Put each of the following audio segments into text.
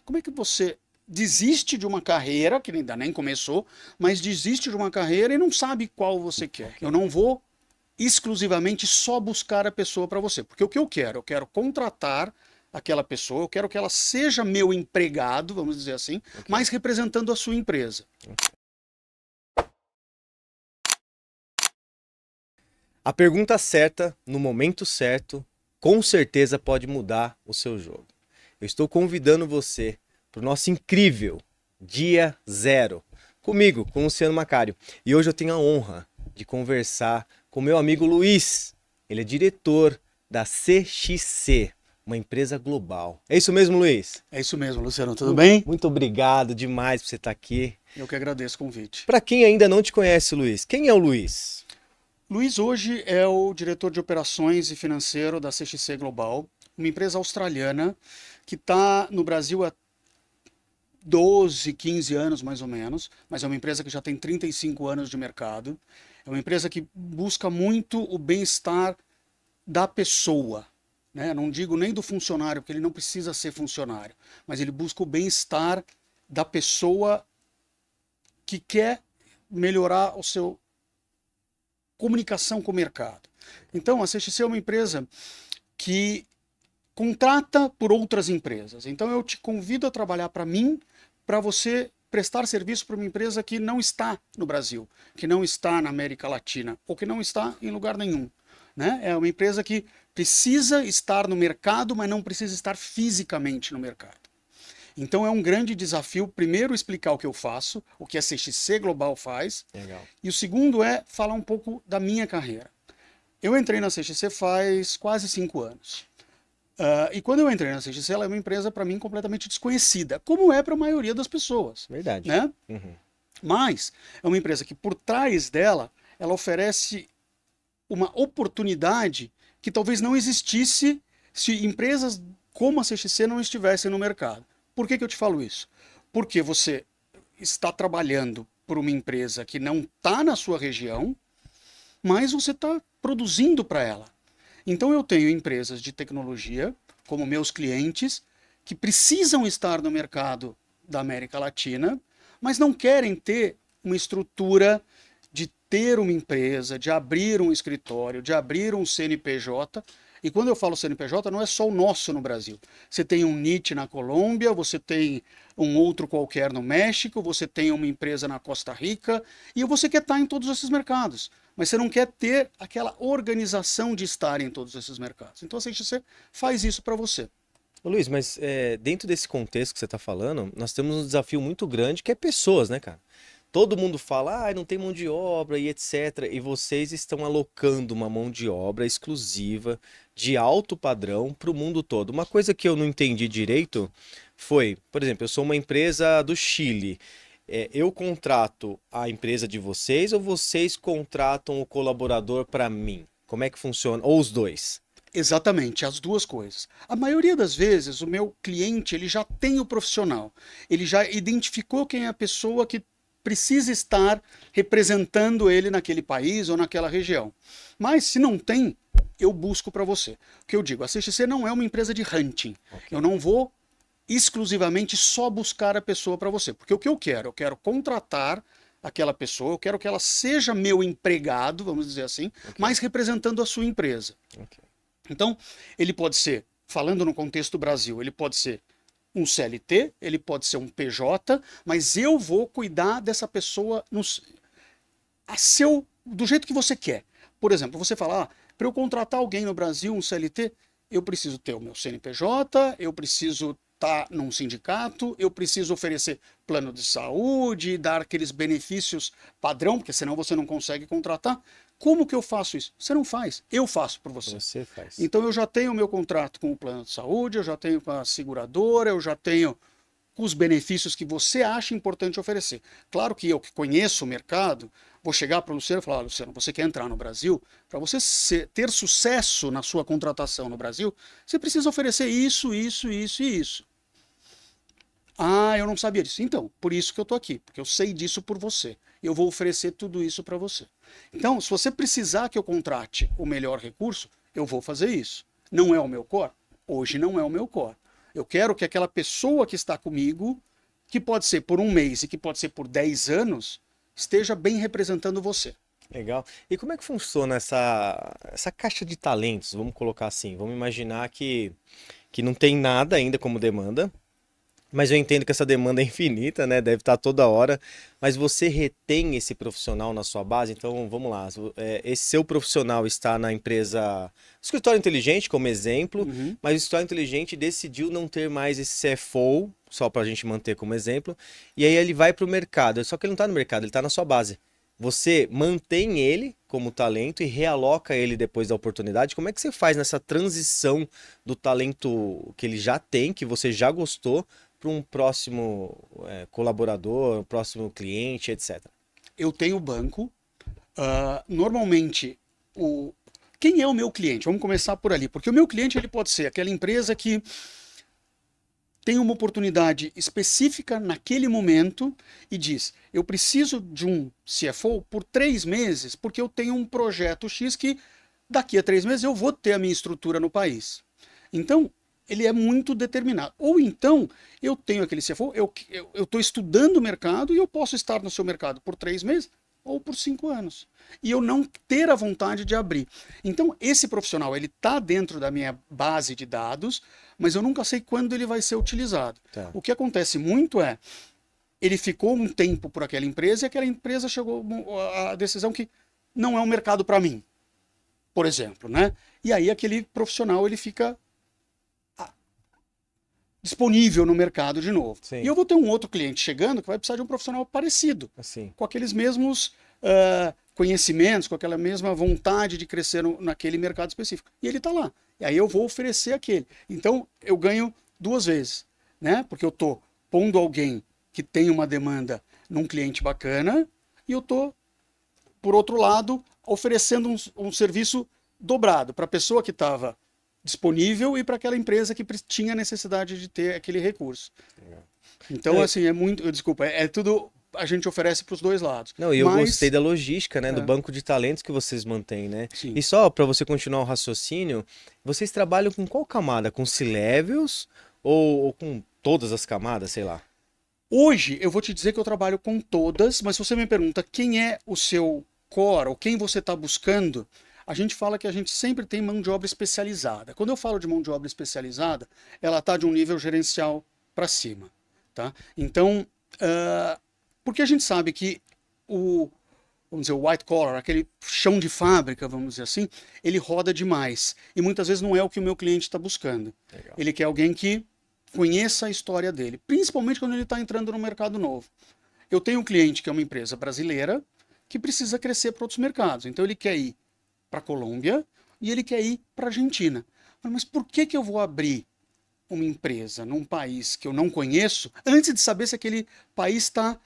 Como é que você desiste de uma carreira, que ainda nem começou, mas desiste de uma carreira e não sabe qual você quer? Eu não vou exclusivamente só buscar a pessoa para você, porque o que eu quero contratar aquela pessoa, eu quero que ela seja meu empregado, vamos dizer assim, mas representando a sua empresa. A pergunta certa, no momento certo, com certeza pode mudar o seu jogo. Eu estou convidando você para o nosso incrível Dia Zero, comigo, com o Luciano Macário. E hoje eu tenho a honra de conversar com meu amigo Luiz. Ele é diretor da CXC, uma empresa global. É isso mesmo, Luiz? É isso mesmo, Luciano, tudo bem? Muito obrigado demais por você estar aqui. Eu que agradeço o convite. Para quem ainda não te conhece, Luiz, quem é o Luiz? Luiz hoje é o diretor de operações e financeiro da CXC Global, uma empresa australiana que está no Brasil há 12, 15 anos mais ou menos, mas é uma empresa que já tem 35 anos de mercado. É uma empresa que busca muito o bem-estar da pessoa, né? Não digo nem do funcionário, porque ele não precisa ser funcionário, mas ele busca o bem-estar da pessoa que quer melhorar o seu comunicação com o mercado. Então, a CXC é uma empresa que contrata por outras empresas. Então, eu te convido a trabalhar para mim, para você prestar serviço para uma empresa que não está no Brasil, que não está na América Latina, ou que não está em lugar nenhum, né? É uma empresa que precisa estar no mercado, mas não precisa estar fisicamente no mercado. Então é um grande desafio, primeiro, explicar o que eu faço, o que a CXC Global faz, Legal. e o segundo é falar um pouco da minha carreira. Eu entrei na CXC faz quase 5 anos. E quando eu entrei na CXC, ela é uma empresa, para mim, completamente desconhecida, como é para a maioria das pessoas, Verdade. né? Uhum. Mas é uma empresa que, por trás dela, ela oferece uma oportunidade que talvez não existisse se empresas como a CXC não estivessem no mercado. Por que eu te falo isso? Porque você está trabalhando por uma empresa que não está na sua região, mas você está produzindo para ela. Então eu tenho empresas de tecnologia, como meus clientes, que precisam estar no mercado da América Latina, mas não querem ter uma estrutura de ter uma empresa, de abrir um escritório, de abrir um CNPJ. E quando eu falo CNPJ, não é só o nosso no Brasil. Você tem um NIT na Colômbia, você tem um outro qualquer no México, você tem uma empresa na Costa Rica, e você quer estar em todos esses mercados. Mas você não quer ter aquela organização de estar em todos esses mercados. Então a CXC faz isso para você. Ô, Luiz, mas dentro desse contexto que você está falando, nós temos um desafio muito grande que é pessoas, né, cara? Todo mundo fala, não tem mão de obra e etc. E vocês estão alocando uma mão de obra exclusiva, de alto padrão, para o mundo todo. Uma coisa que eu não entendi direito foi, por exemplo, eu sou uma empresa do Chile. Eu contrato a empresa de vocês ou vocês contratam o colaborador para mim? Como é que funciona? Ou os dois? Exatamente, as duas coisas. A maioria das vezes, o meu cliente ele já tem o profissional, ele já identificou quem é a pessoa que precisa estar representando ele naquele país ou naquela região. Mas se não tem, eu busco para você. O que eu digo, a CXC não é uma empresa de hunting. Eu não vou exclusivamente só buscar a pessoa para você, porque o que eu quero contratar aquela pessoa, eu quero que ela seja meu empregado, vamos dizer assim, mas representando a sua empresa. Então, ele pode ser, falando no contexto do Brasil, ele pode ser um CLT, ele pode ser um PJ, mas eu vou cuidar dessa pessoa do jeito que você quer. Por exemplo, você fala, para eu contratar alguém no Brasil, um CLT, eu preciso ter o meu CNPJ, eu preciso estar num sindicato, eu preciso oferecer plano de saúde, dar aqueles benefícios padrão, porque senão você não consegue contratar. Como que eu faço isso? Você não faz, eu faço por você. Você faz. Então eu já tenho o meu contrato com o plano de saúde, eu já tenho com a seguradora, eu já tenho com os benefícios que você acha importante oferecer. Claro que eu que conheço o mercado, vou chegar para o Luciano e falar, Luciano, você quer entrar no Brasil? Para você ter sucesso na sua contratação no Brasil, você precisa oferecer isso, isso, isso e isso. Eu não sabia disso. Então, por isso que eu estou aqui, porque eu sei disso por você. Eu vou oferecer tudo isso para você. Então, se você precisar que eu contrate o melhor recurso, eu vou fazer isso. Não é o meu core? Hoje não é o meu core. Eu quero que aquela pessoa que está comigo, que pode ser por um mês e que pode ser por 10 anos, esteja bem representando você. Legal. E como é que funciona essa caixa de talentos? Vamos colocar assim. Vamos imaginar que não tem nada ainda como demanda, mas eu entendo que essa demanda é infinita, né? Deve estar toda hora. Mas você retém esse profissional na sua base? Então, vamos lá. Esse seu profissional está na empresa Escritório Inteligente, como exemplo, Uhum. mas o Escritório Inteligente decidiu não ter mais esse CFO, só para a gente manter como exemplo, e aí ele vai para o mercado. Só que ele não está no mercado, ele está na sua base. Você mantém ele como talento e realoca ele depois da oportunidade. Como é que você faz nessa transição do talento que ele já tem, que você já gostou, para um próximo colaborador, um próximo cliente, etc. Eu tenho banco. Normalmente, quem é o meu cliente? Vamos começar por ali, porque o meu cliente ele pode ser aquela empresa que tem uma oportunidade específica naquele momento e diz: eu preciso de um CFO por 3 meses, porque eu tenho um projeto X que daqui a 3 meses eu vou ter a minha estrutura no país. Então, ele é muito determinado. Ou então, eu tenho aquele CFO, eu estou estudando o mercado e eu posso estar no seu mercado por 3 meses ou por 5 anos. E eu não ter a vontade de abrir. Então, esse profissional, ele está dentro da minha base de dados, mas eu nunca sei quando ele vai ser utilizado. Tá. O que acontece muito é, ele ficou um tempo por aquela empresa e aquela empresa chegou à decisão que não é um mercado para mim, por exemplo, né? E aí aquele profissional, ele fica disponível no mercado de novo. Sim. E eu vou ter um outro cliente chegando que vai precisar de um profissional parecido, Assim. com aqueles mesmos conhecimentos, com aquela mesma vontade de crescer naquele mercado específico. E ele está lá. E aí eu vou oferecer aquele. Então eu ganho 2 vezes, né? Porque eu estou pondo alguém que tem uma demanda num cliente bacana e eu estou, por outro lado, oferecendo um serviço dobrado para a pessoa que estava disponível e para aquela empresa que tinha necessidade de ter aquele recurso. Então, assim, é muito. Desculpa, é tudo. A gente oferece para os dois lados. Não, e eu gostei da logística, né? Do É. banco de talentos que vocês mantêm, né? Sim. E só para você continuar o raciocínio, vocês trabalham com qual camada? Com C-levels ou com todas as camadas, sei lá? Hoje eu vou te dizer que eu trabalho com todas, mas se você me pergunta quem é o seu core ou quem você está buscando, a gente fala que a gente sempre tem mão de obra especializada. Quando eu falo de mão de obra especializada, ela está de um nível gerencial para cima, tá? Então, porque a gente sabe que vamos dizer, o white collar, aquele chão de fábrica, vamos dizer assim, ele roda demais. E muitas vezes não é o que o meu cliente está buscando. Legal. Ele quer alguém que conheça a história dele, principalmente quando ele está entrando no mercado novo. Eu tenho um cliente que é uma empresa brasileira que precisa crescer para outros mercados. Então ele quer ir para a Colômbia e ele quer ir para a Argentina. Mas por que eu vou abrir uma empresa num país que eu não conheço antes de saber se aquele país está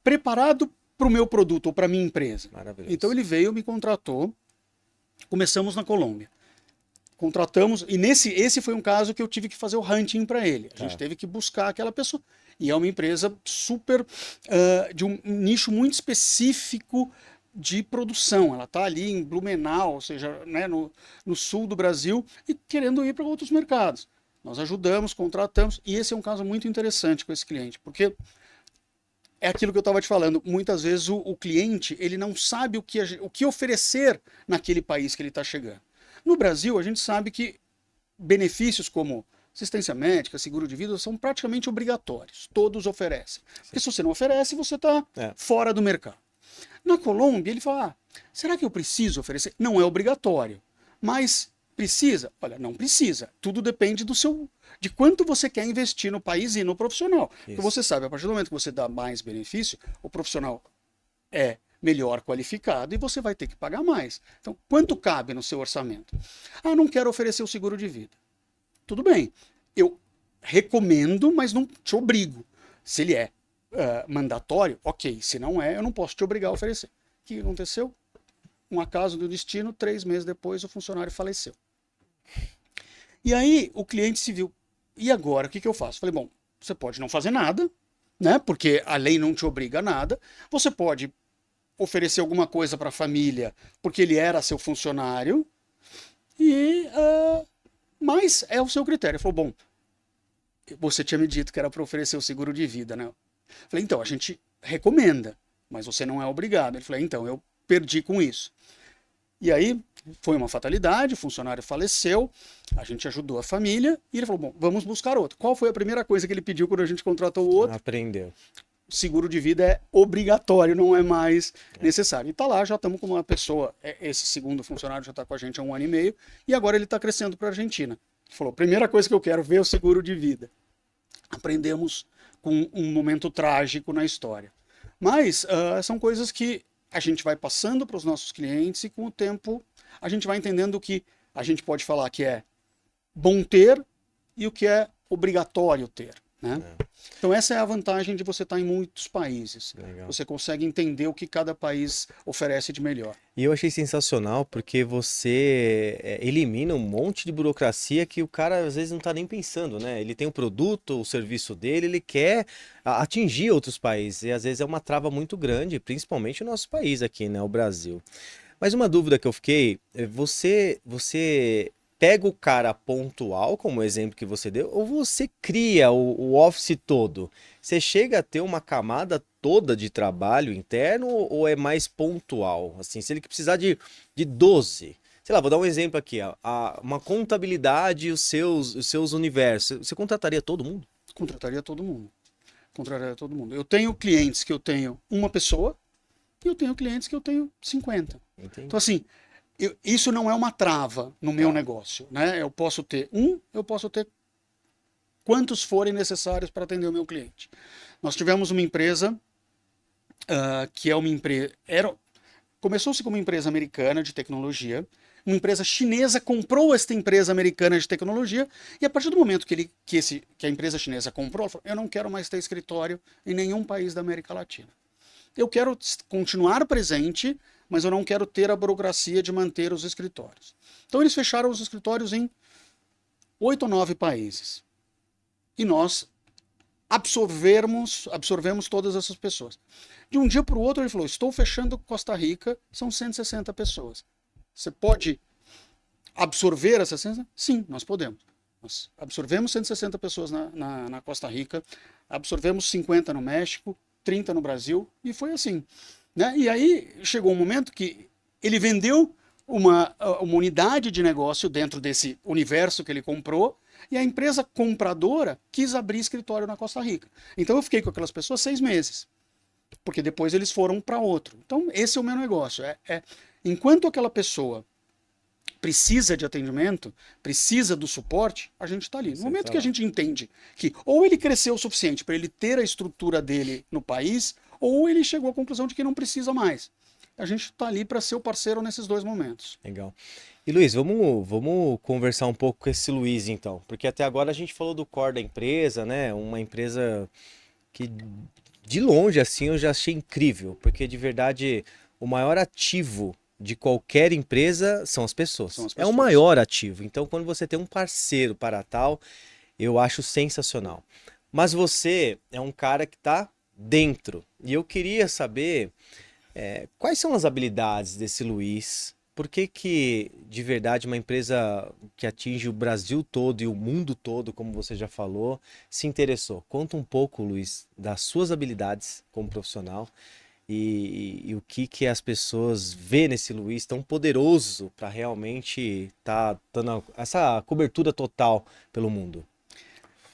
preparado para o meu produto ou para a minha empresa? Maravilhoso. Então ele veio, me contratou, começamos na Colômbia. Contratamos, e esse foi um caso que eu tive que fazer o hunting para ele. A gente teve que buscar aquela pessoa. E é uma empresa super, de um nicho muito específico de produção. Ela está ali em Blumenau, ou seja, né, no sul do Brasil, e querendo ir para outros mercados. Nós ajudamos, contratamos, e esse é um caso muito interessante com esse cliente, porque é aquilo que eu estava te falando. Muitas vezes o cliente ele não sabe o que oferecer naquele país que ele está chegando. No Brasil, a gente sabe que benefícios como assistência médica, seguro de vida, são praticamente obrigatórios. Todos oferecem. Porque se você não oferece, você está fora do mercado. Na Colômbia, ele fala, será que eu preciso oferecer? Não é obrigatório, mas precisa? Olha, não precisa. Tudo depende de quanto você quer investir no país e no profissional. Porque você sabe, a partir do momento que você dá mais benefício, o profissional é melhor qualificado e você vai ter que pagar mais. Então, quanto cabe no seu orçamento? Não quero oferecer o seguro de vida. Tudo bem, eu recomendo, mas não te obrigo. Se ele é mandatório, ok. Se não é, eu não posso te obrigar a oferecer. O que aconteceu? Um acaso do destino, 3 meses depois o funcionário faleceu. E aí o cliente se viu, e agora, o que eu faço? Falei, bom, você pode não fazer nada, né? Porque a lei não te obriga a nada. Você pode oferecer alguma coisa para a família, porque ele era seu funcionário, mas é o seu critério. Ele falou, bom, você tinha me dito que era para oferecer o seguro de vida, né? Falei, então, a gente recomenda, mas você não é obrigado. Ele falou, então, eu perdi com isso. E aí foi uma fatalidade, o funcionário faleceu, a gente ajudou a família e ele falou, bom, vamos buscar outro. Qual foi a primeira coisa que ele pediu quando a gente contratou o outro? Aprendeu. O seguro de vida é obrigatório, não é mais necessário. E tá lá, já estamos com uma pessoa, esse segundo funcionário já está com a gente há 1 ano e meio, e agora ele está crescendo para a Argentina. Ele falou, primeira coisa que eu quero ver é o seguro de vida. Aprendemos com um momento trágico na história. Mas são coisas que a gente vai passando para os nossos clientes e com o tempo a gente vai entendendo o que a gente pode falar que é bom ter e o que é obrigatório ter, né? Então essa é a vantagem de você estar em muitos países. Legal. Você consegue entender o que cada país oferece de melhor. E eu achei sensacional porque você elimina um monte de burocracia que o cara às vezes não tá nem pensando, né? Ele tem o produto, o serviço dele, ele quer atingir outros países e às vezes é uma trava muito grande, principalmente o nosso país aqui, né? O Brasil. Mas uma dúvida que eu fiquei, você pega o cara pontual, como o exemplo que você deu, ou você cria o office todo? Você chega a ter uma camada toda de trabalho interno ou é mais pontual? Assim, se ele precisar de 12, sei lá, vou dar um exemplo aqui, uma contabilidade e os seus universos, você contrataria todo mundo? Contrataria todo mundo. Contrataria todo mundo. Eu tenho clientes que eu tenho uma pessoa e eu tenho clientes que eu tenho 50. Entendi. Então, assim, isso não é uma trava no meu negócio, né? Eu posso ter eu posso ter quantos forem necessários para atender o meu cliente. Nós tivemos uma empresa que é uma empresa. Começou-se como uma empresa americana de tecnologia. Uma empresa chinesa comprou esta empresa americana de tecnologia e a partir do momento que a empresa chinesa comprou, ela falou, eu não quero mais ter escritório em nenhum país da América Latina. Eu quero continuar presente, mas eu não quero ter a burocracia de manter os escritórios. Então eles fecharam os escritórios em 8 ou 9 países. E nós absorvemos todas essas pessoas. De um dia para o outro ele falou, estou fechando Costa Rica, são 160 pessoas. Você pode absorver essas 160? Sim, nós podemos. Nós absorvemos 160 pessoas na Costa Rica, absorvemos 50 no México, 30 no Brasil, e foi assim. Né? E aí chegou um momento que ele vendeu uma unidade de negócio dentro desse universo que ele comprou, e a empresa compradora quis abrir escritório na Costa Rica. Então eu fiquei com aquelas pessoas 6 meses, porque depois eles foram para outro. Então esse é o meu negócio. Enquanto aquela pessoa precisa de atendimento, precisa do suporte, a gente está ali. No momento que a gente entende que ou ele cresceu o suficiente para ele ter a estrutura dele no país, ou ele chegou à conclusão de que não precisa mais. A gente está ali para ser o parceiro nesses dois momentos. Legal. E Luiz, vamos conversar um pouco com esse Luiz então, porque até agora a gente falou do core da empresa, né? Uma empresa que de longe assim eu já achei incrível, porque de verdade o maior ativo de qualquer empresa são as pessoas. São as É o pessoas. maior ativo. Então, quando você tem um parceiro para tal, eu acho sensacional. Mas você é um cara que está dentro. E eu queria saber quais são as habilidades desse Luiz. Por que, de verdade, uma empresa que atinge o Brasil todo e o mundo todo, como você já falou, se interessou? Conta um pouco, Luiz, das suas habilidades como profissional e o que as pessoas vê nesse Luiz tão poderoso para realmente estar dando essa cobertura total pelo mundo.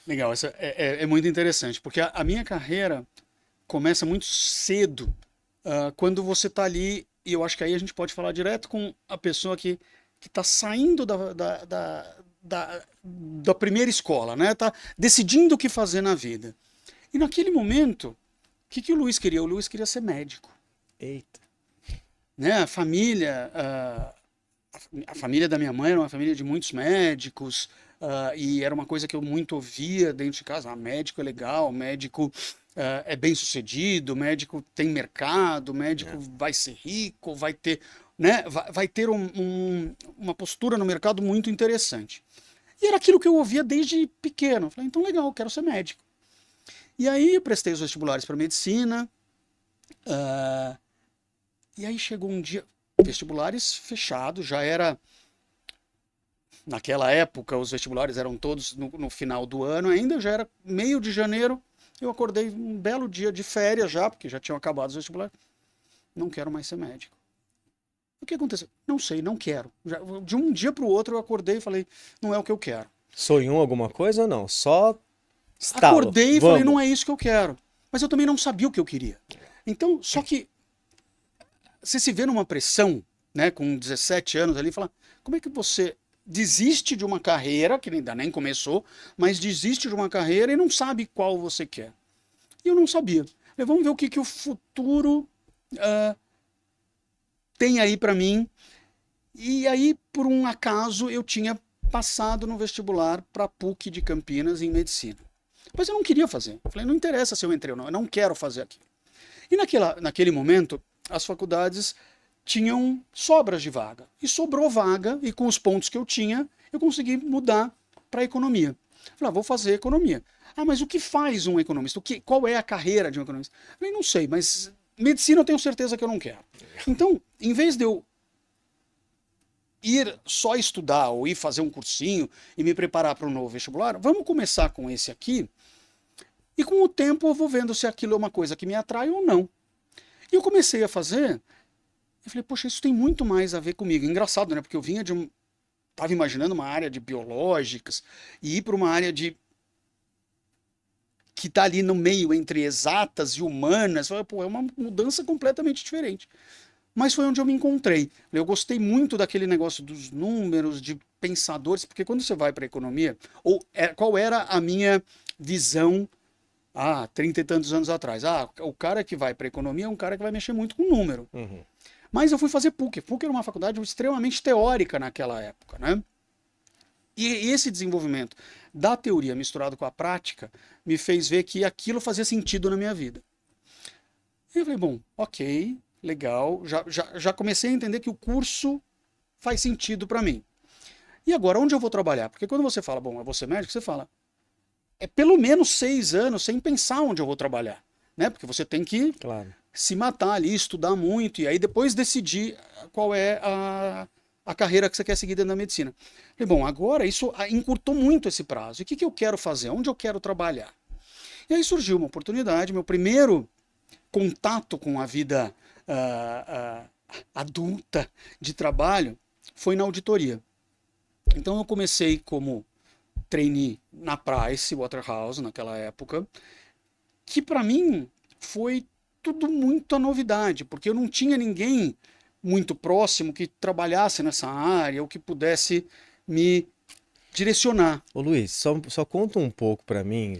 Legal, essa é muito interessante, porque a minha carreira começa muito cedo, quando você está ali, e eu acho que aí a gente pode falar direto com a pessoa que está saindo da primeira escola, né? Tá decidindo o que fazer na vida. E naquele momento, o que o Luiz queria? O Luiz queria ser médico. Eita. Né? A família da minha mãe era uma família de muitos médicos, e era uma coisa que eu muito ouvia dentro de casa. Médico é legal, médico é bem sucedido, médico tem mercado, médico vai ser rico, vai ter, né, vai ter uma postura no mercado muito interessante. E era aquilo que eu ouvia desde pequeno. Eu falei, então legal, eu quero ser médico. E aí eu prestei os vestibulares para medicina, e aí chegou um dia, vestibulares fechados, já era naquela época os vestibulares eram todos no final do ano ainda, já era meio de janeiro, eu acordei um belo dia de férias já, porque já tinham acabado os vestibulares. Não quero mais ser médico. O que aconteceu? Não sei, não quero. De um dia para o outro eu acordei e falei, não é o que eu quero. Sonhou alguma coisa ou não? Só estalo. Acordei e falei, Vamos. não é isso que eu quero. Mas eu também não sabia o que eu queria. Então, só que você se vê numa pressão, né, com 17 anos ali, fala, como é que você desiste de uma carreira, que ainda nem começou, mas desiste de uma carreira e não sabe qual você quer? E eu não sabia. Falei, vamos ver o que, que o futuro tem aí para mim. E aí, por um acaso, eu tinha passado no vestibular para a PUC de Campinas em medicina. Mas eu não queria fazer. Eu falei, não interessa se eu entrei ou não, eu não quero fazer aqui. E naquele momento, as faculdades tinham sobras de vaga. E sobrou vaga, e com os pontos que eu tinha, eu consegui mudar para economia. Falei, vou fazer economia. Ah, mas o que faz um economista? Qual é a carreira de um economista? Falei, não sei, mas medicina eu tenho certeza que eu não quero. Então, em vez de eu ir só estudar ou ir fazer um cursinho e me preparar para um novo vestibular, vamos começar com esse aqui e com o tempo eu vou vendo se aquilo é uma coisa que me atrai ou não. E eu comecei a fazer, e falei, poxa, isso tem muito mais a ver comigo. Engraçado, né? Porque eu vinha de um. Estava imaginando uma área de biológicas e ir para uma área de. Que está ali no meio entre exatas e humanas. Pô, é uma mudança completamente diferente. Mas foi onde eu me encontrei. Eu gostei muito daquele negócio dos números, de pensadores, porque quando você vai para a economia, qual era a minha visão há 30 e tantos anos atrás? Ah, o cara que vai para a economia é um cara que vai mexer muito com número. Uhum. Mas eu fui fazer PUC. PUC era uma faculdade extremamente teórica naquela época, né? E esse desenvolvimento da teoria misturado com a prática me fez ver que aquilo fazia sentido na minha vida. E eu falei, bom, ok, legal, já comecei a entender que o curso faz sentido para mim. E agora, onde eu vou trabalhar? Porque quando você fala, bom, eu vou ser médico, você fala, é pelo menos 6 anos sem pensar onde eu vou trabalhar, né? Porque você tem que Claro. se matar ali, estudar muito, e aí depois decidir qual é a carreira que você quer seguir dentro da medicina. Falei, bom, agora isso encurtou muito esse prazo. E o que, que eu quero fazer? Onde eu quero trabalhar? E aí surgiu uma oportunidade, meu primeiro contato com a vida adulta de trabalho foi na auditoria. Então eu comecei como trainee na Price Waterhouse naquela época, que para mim foi tudo muita novidade, porque eu não tinha ninguém muito próximo que trabalhasse nessa área ou que pudesse me direcionar. Ô Luiz, só conta um pouco pra mim,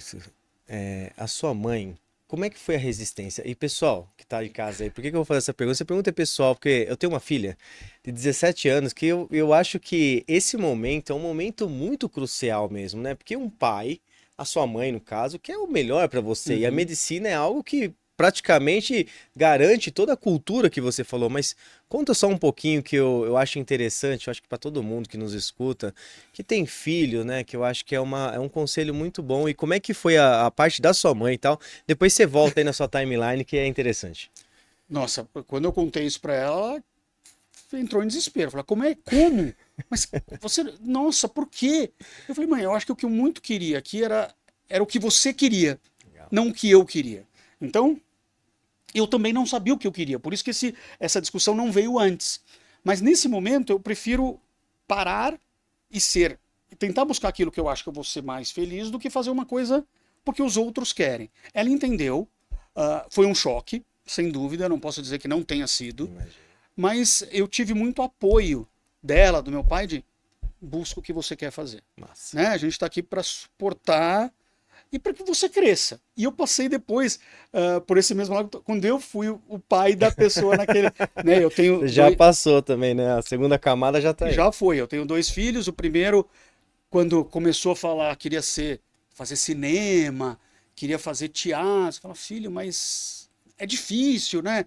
a sua mãe, como é que foi a resistência? E pessoal que tá em casa aí, por que que eu vou fazer essa pergunta? Essa pergunta é pessoal, porque eu tenho uma filha de 17 anos que eu acho que esse momento é um momento muito crucial mesmo, né? Porque um pai, a sua mãe no caso, quer o melhor pra você, e a Uhum. medicina é algo que praticamente garante toda a cultura que você falou, mas conta só um pouquinho que eu acho interessante, eu acho que para todo mundo que nos escuta, que tem filho, né, que eu acho que é um conselho muito bom, e como é que foi a parte da sua mãe e tal, depois você volta aí na sua timeline que é interessante. Nossa, quando eu contei isso para ela, ela entrou em desespero. Falou, como é? Como? Mas você, nossa, por quê? Eu falei, mãe, eu acho que o que eu muito queria aqui era o que você queria, Legal. não o que eu queria. Então, eu também não sabia o que eu queria, por isso que essa discussão não veio antes. Mas nesse momento eu prefiro parar e tentar buscar aquilo que eu acho que eu vou ser mais feliz do que fazer uma coisa porque os outros querem. Ela entendeu, foi um choque, sem dúvida, não posso dizer que não tenha sido, Imagina. mas eu tive muito apoio dela, do meu pai, de busca o que você quer fazer. Massa. Né? A gente está aqui para suportar e para que você cresça. E eu passei depois por esse mesmo lado, quando eu fui o pai da pessoa naquele. Né, eu tenho Você já dois. passou também, né? A segunda camada já tá aí. Já foi, eu tenho 2 filhos. O primeiro, quando começou a falar, queria fazer cinema, queria fazer teatro. Fala, filho, mas é difícil, né?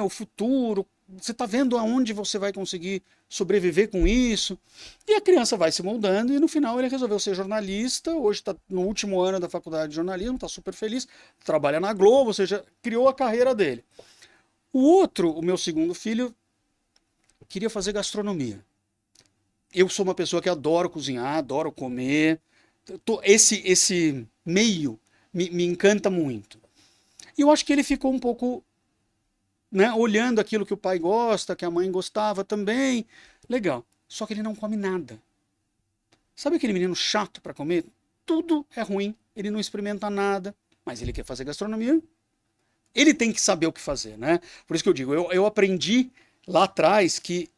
O futuro, você está vendo aonde você vai conseguir sobreviver com isso? E a criança vai se moldando e no final ele resolveu ser jornalista. Hoje está no último ano da faculdade de jornalismo, está super feliz, trabalha na Globo, ou seja, criou a carreira dele. O outro, o meu segundo filho, queria fazer gastronomia. eu sou uma pessoa que adoro cozinhar, adoro comer. Esse meio me encanta muito. E eu acho que ele ficou um pouco, né, olhando aquilo que o pai gosta, que a mãe gostava também. Legal. Só que ele não come nada. Sabe aquele menino chato para comer? Tudo é ruim. Ele não experimenta nada, mas ele quer fazer gastronomia. Ele tem que saber o que fazer, né? Por isso que eu digo, eu aprendi lá atrás que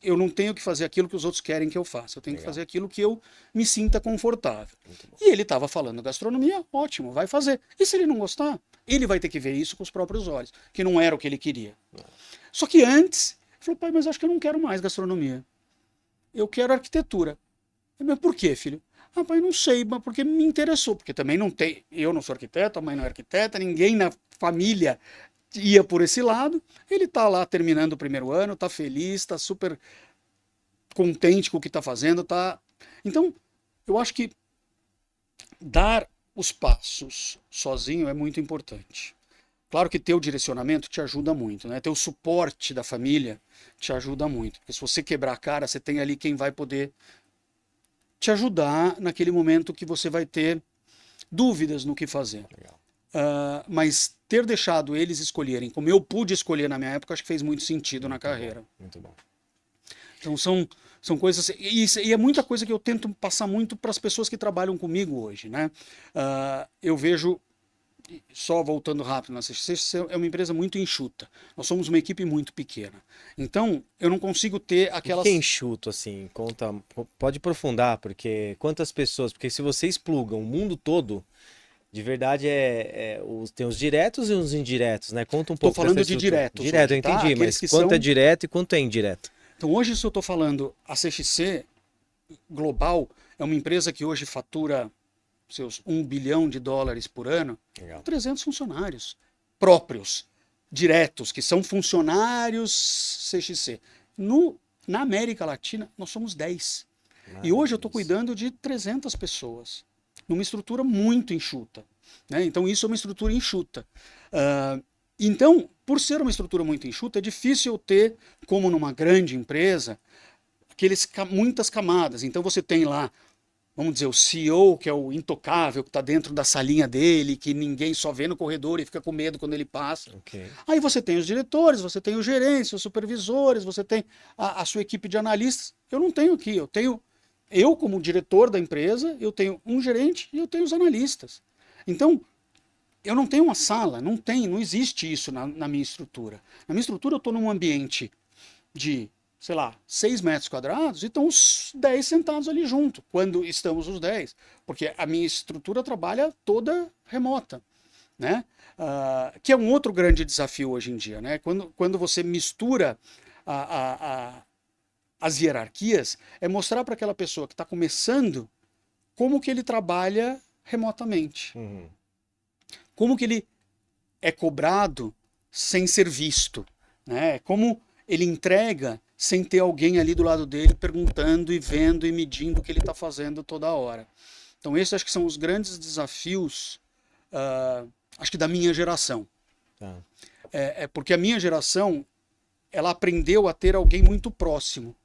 eu não tenho que fazer aquilo que os outros querem que eu faça. Eu tenho que Legal. fazer aquilo que eu me sinta confortável. Muito bom. E ele estava falando gastronomia, ótimo, vai fazer. E se ele não gostar, ele vai ter que ver isso com os próprios olhos, que não era o que ele queria. Só que antes, ele falou, pai, mas acho que eu não quero mais gastronomia. Eu quero arquitetura. Mas por quê, filho? Ah, pai, não sei, mas porque me interessou. Porque também não tem. Eu não sou arquiteto, a mãe não é arquiteta, ninguém na família ia por esse lado. Ele está lá terminando o primeiro ano, está feliz, está super contente com o que está fazendo, tá. Então, eu acho que dar os passos sozinho é muito importante. Claro que ter o direcionamento te ajuda muito, né? Ter o suporte da família te ajuda muito. Porque se você quebrar a cara, você tem ali quem vai poder te ajudar naquele momento que você vai ter dúvidas no que fazer. Legal. Mas ter deixado eles escolherem, como eu pude escolher na minha época, acho que fez muito sentido na Muito carreira. bom. Muito bom. Então são coisas. E é muita coisa que eu tento passar muito para as pessoas que trabalham comigo hoje, né? Eu vejo. Só voltando rápido na CXC, é uma empresa muito enxuta. Nós somos uma equipe muito pequena. Então, eu não consigo ter O que aquelas. é enxuto, assim? Conta, pode aprofundar, porque quantas pessoas? Porque se você expluga o mundo todo, de verdade tem os diretos e os indiretos, né? Conta um Estou pouco dessa falando de estrutura. diretos Direto, eu hoje, tá? entendi, Aqueles mas que quanto é são. direto e quanto é indireto? Então, hoje, se eu estou falando a CXC Global, é uma empresa que hoje fatura seus US$ 1 bilhão por ano, Legal. 300 funcionários próprios, diretos, que são funcionários CXC. Na América Latina, nós somos 10. E hoje eu estou Maravilhoso. cuidando de 300 pessoas, numa estrutura muito enxuta. Né? Então, isso é uma estrutura enxuta. Então, por ser uma estrutura muito enxuta, é difícil eu ter, como numa grande empresa, muitas camadas. Então, você tem lá, vamos dizer, o CEO, que é o intocável, que está dentro da salinha dele, que ninguém só vê no corredor e fica com medo quando ele passa. Ok. Aí você tem os diretores, você tem os gerentes, os supervisores, você tem a sua equipe de analistas. Eu não tenho aqui, eu como diretor da empresa, eu tenho um gerente e eu tenho os analistas. Então, eu não tenho uma sala, não existe isso na minha estrutura. Na minha estrutura eu estou num ambiente de, sei lá, 6 metros quadrados e estão os 10 sentados ali junto, quando estamos os 10. Porque a minha estrutura trabalha toda remota, né? Que é um outro grande desafio hoje em dia, né? Quando você mistura as hierarquias, é mostrar para aquela pessoa que está começando como que ele trabalha remotamente. Uhum. Como que ele é cobrado sem ser visto, né? Como ele entrega sem ter alguém ali do lado dele perguntando e vendo e medindo o que ele está fazendo toda hora. Então esses acho que são os grandes desafios, acho que da minha geração. Tá. Porque a minha geração, ela aprendeu a ter alguém muito próximo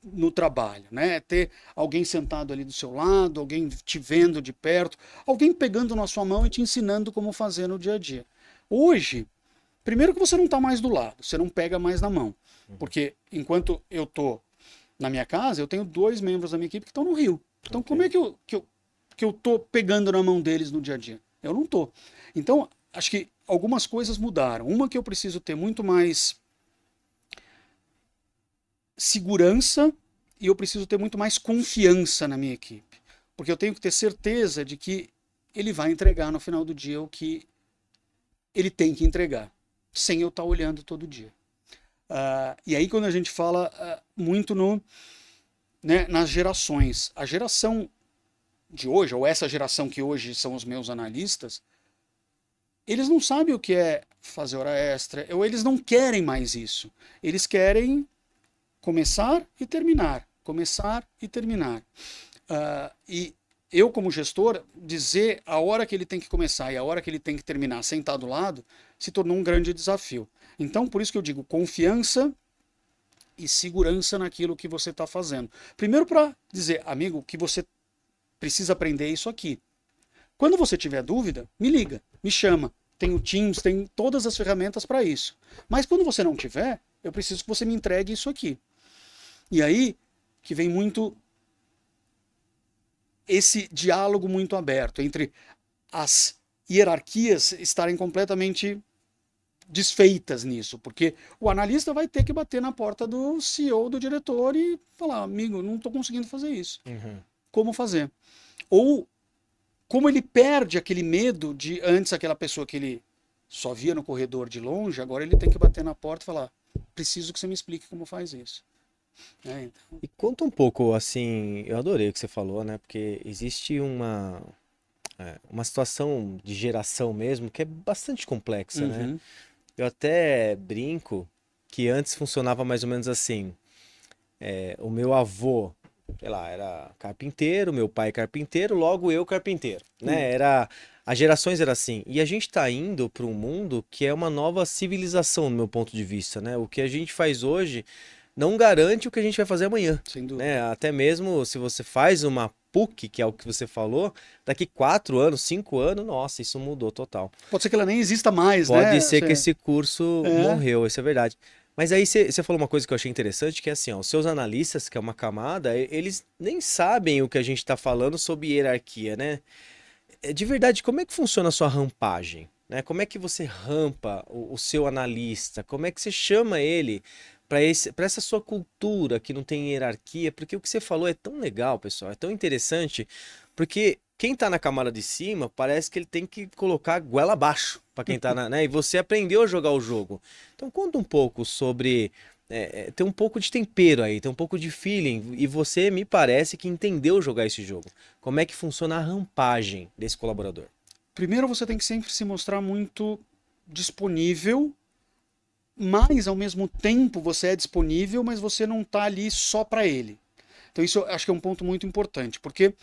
no trabalho, né? Ter alguém sentado ali do seu lado, alguém te vendo de perto, alguém pegando na sua mão e te ensinando como fazer no dia a dia. Hoje, primeiro que você não está mais do lado, você não pega mais na mão. Porque enquanto eu estou na minha casa, eu tenho 2 membros da minha equipe que estão no Rio. Então, como é que eu tô pegando na mão deles no dia a dia? Eu não tô. Então, acho que algumas coisas mudaram. Uma que eu preciso ter muito mais segurança e eu preciso ter muito mais confiança na minha equipe. Porque eu tenho que ter certeza de que ele vai entregar no final do dia o que ele tem que entregar, sem eu estar olhando todo dia. E aí quando a gente fala muito nas gerações, a geração de hoje, ou essa geração que hoje são os meus analistas, eles não sabem o que é fazer hora extra, ou eles não querem mais isso. Eles querem começar e terminar, começar e terminar. E eu, como gestor, dizer a hora que ele tem que começar e a hora que ele tem que terminar sem estar do lado, se tornou um grande desafio. Então, por isso que eu digo confiança e segurança naquilo que você está fazendo. Primeiro para dizer, amigo, que você precisa aprender isso aqui. Quando você tiver dúvida, me liga, me chama. Tem o Teams, tem todas as ferramentas para isso. Mas quando você não tiver, eu preciso que você me entregue isso aqui. E aí que vem muito esse diálogo muito aberto entre as hierarquias estarem completamente desfeitas nisso, porque o analista vai ter que bater na porta do CEO, do diretor e falar, amigo, não estou conseguindo fazer isso. Como fazer? Ou como ele perde aquele medo de antes aquela pessoa que ele só via no corredor de longe, agora ele tem que bater na porta e falar, preciso que você me explique como faz isso. Então... E conta um pouco, assim, eu adorei o que você falou, né? Porque existe uma situação de geração mesmo que é bastante complexa, né? Eu até brinco que antes funcionava mais ou menos assim. O meu avô, sei lá, era carpinteiro, meu pai carpinteiro, logo eu carpinteiro, né? As gerações eram assim. E a gente está indo para um mundo que é uma nova civilização, do meu ponto de vista, né? O que a gente faz hoje não garante o que a gente vai fazer amanhã. Sem dúvida. Né? Até mesmo se você faz uma PUC, que é o que você falou, daqui 4 anos, 5 anos, nossa, isso mudou total. Pode ser que ela nem exista mais, Pode né? ser que esse curso morreu, isso é verdade. Mas aí você falou uma coisa que eu achei interessante, que é assim, ó, os seus analistas, que é uma camada, eles nem sabem o que a gente está falando sobre hierarquia, né? De verdade, como é que funciona a sua rampagem? Né? Como é que você rampa o seu analista? Como é que você chama ele para essa sua cultura que não tem hierarquia? Porque o que você falou é tão legal, pessoal, é tão interessante, porque quem tá na camada de cima parece que ele tem que colocar a goela abaixo para quem tá né? E você aprendeu a jogar o jogo. Então conta um pouco sobre tem um pouco de tempero aí, tem um pouco de feeling, e você me parece que entendeu jogar esse jogo. Como é que funciona a rampagem desse colaborador? Primeiro você tem que sempre se mostrar muito disponível, mas ao mesmo tempo você é disponível, mas você não está ali só para ele. Então isso eu acho que é um ponto muito importante, porque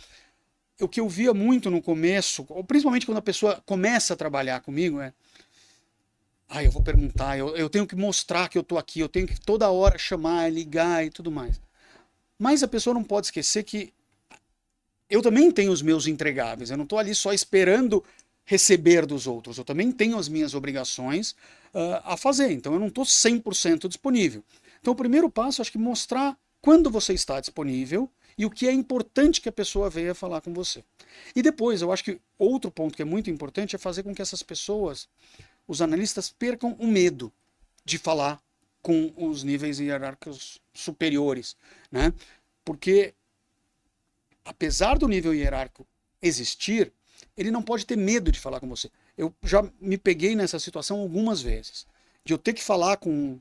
o que eu via muito no começo, principalmente quando a pessoa começa a trabalhar comigo, eu vou perguntar, eu tenho que mostrar que eu estou aqui, eu tenho que toda hora chamar, ligar e tudo mais. Mas a pessoa não pode esquecer que eu também tenho os meus entregáveis, eu não estou ali só esperando receber dos outros, eu também tenho as minhas obrigações a fazer, então eu não estou 100% disponível. Então o primeiro passo, acho que mostrar quando você está disponível e o que é importante que a pessoa venha falar com você. E depois, eu acho que outro ponto que é muito importante é fazer com que essas pessoas, os analistas, percam o medo de falar com os níveis hierárquicos superiores, né? Porque apesar do nível hierárquico existir, ele não pode ter medo de falar com você. Eu já me peguei nessa situação algumas vezes, de eu ter que falar com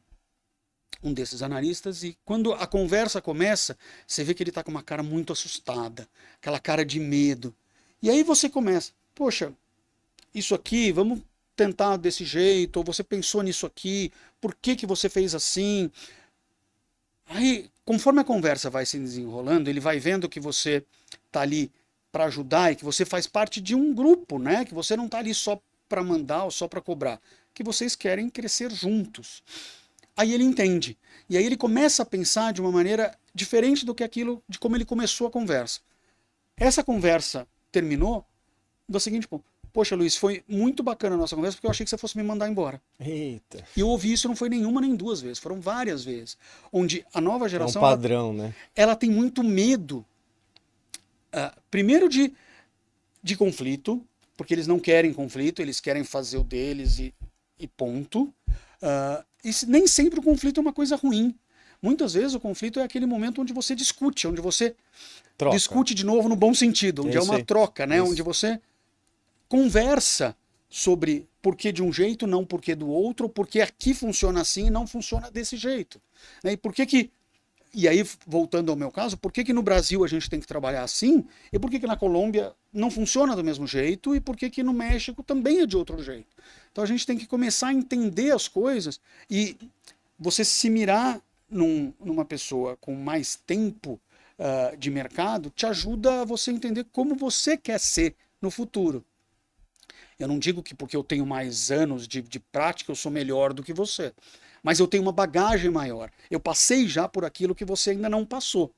um desses analistas e quando a conversa começa, você vê que ele está com uma cara muito assustada, aquela cara de medo. E aí você começa, poxa, isso aqui, vamos tentar desse jeito, ou você pensou nisso aqui, por que que você fez assim? Aí, conforme a conversa vai se desenrolando, ele vai vendo que você está ali para ajudar e que você faz parte de um grupo, né? Que você não está ali só para mandar ou só para cobrar, que vocês querem crescer juntos. Aí ele entende. E aí ele começa a pensar de uma maneira diferente do que aquilo, de como ele começou a conversa. Essa conversa terminou do seguinte ponto. Poxa, Luiz, foi muito bacana a nossa conversa porque eu achei que você fosse me mandar embora. Eita. E eu ouvi isso não foi nenhuma nem duas vezes, foram várias vezes. Onde a nova É um geração padrão, né? ela tem muito medo, primeiro de conflito, porque eles não querem conflito, eles querem fazer o deles e ponto. E nem sempre o conflito é uma coisa ruim. Muitas vezes o conflito é aquele momento onde você discute, onde você Troca. discute de novo no bom sentido, onde é isso uma aí. troca, né? Isso. Onde você conversa sobre por que de um jeito, não por que do outro, porque aqui funciona assim e não funciona desse jeito. Né? E por que que. E aí, voltando ao meu caso, por que que no Brasil a gente tem que trabalhar assim? E por que que na Colômbia não funciona do mesmo jeito? E por que que no México também é de outro jeito? Então a gente tem que começar a entender as coisas e você se mirar numa pessoa com mais tempo de mercado te ajuda a você entender como você quer ser no futuro. Eu não digo que porque eu tenho mais anos de prática eu sou melhor do que você. Mas eu tenho uma bagagem maior. Eu passei já por aquilo que você ainda não passou.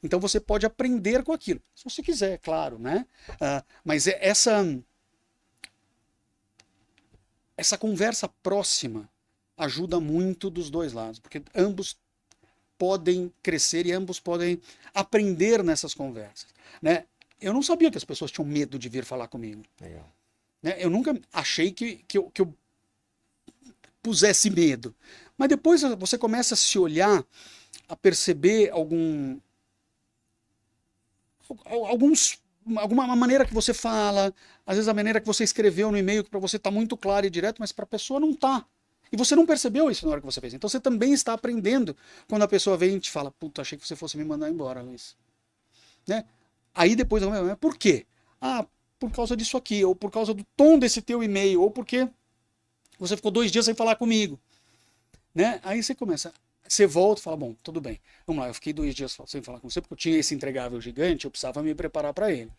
Então você pode aprender com aquilo. Se você quiser, claro, né? Mas essa conversa próxima ajuda muito dos dois lados, porque ambos podem crescer e ambos podem aprender nessas conversas, né? Eu não sabia que as pessoas tinham medo de vir falar comigo. Legal. Né? Eu nunca achei que eu pusesse medo. Mas depois você começa a se olhar, a perceber alguma maneira que você fala, às vezes a maneira que você escreveu no e-mail, que para você está muito claro e direto, mas para a pessoa não está. E você não percebeu isso na hora que você fez. Então você também está aprendendo quando a pessoa vem e te fala, puta, achei que você fosse me mandar embora, Luiz. Né? Aí depois, por quê? Ah, por causa disso aqui, ou por causa do tom desse teu e-mail, ou porque você ficou 2 dias sem falar comigo. Né? Aí você começa, você volta e fala, bom, tudo bem, vamos lá, eu fiquei 2 dias sem falar com você, porque eu tinha esse entregável gigante, eu precisava me preparar para ele.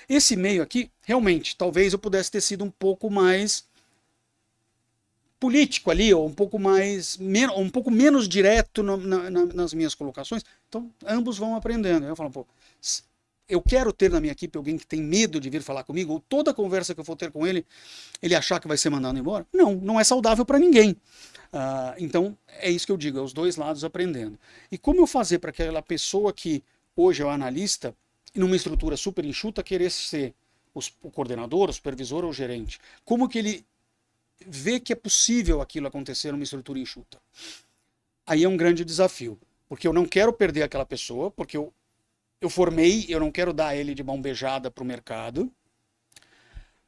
Esse e-mail aqui, realmente, talvez eu pudesse ter sido um pouco mais político ali, ou um pouco menos direto nas minhas colocações. Então, ambos vão aprendendo. Eu falo, pô, eu quero ter na minha equipe alguém que tem medo de vir falar comigo, ou toda conversa que eu for ter com ele, ele achar que vai ser mandado embora. Não, não é saudável para ninguém. Então, é isso que eu digo, é os dois lados aprendendo. E como eu fazer para aquela pessoa que hoje é o analista, numa estrutura super enxuta, querer ser o coordenador, o supervisor ou o gerente? Como que ele vê que é possível aquilo acontecer numa estrutura enxuta? Aí é um grande desafio, porque eu não quero perder aquela pessoa, porque eu formei, eu não quero dar ele de mão beijada para o mercado,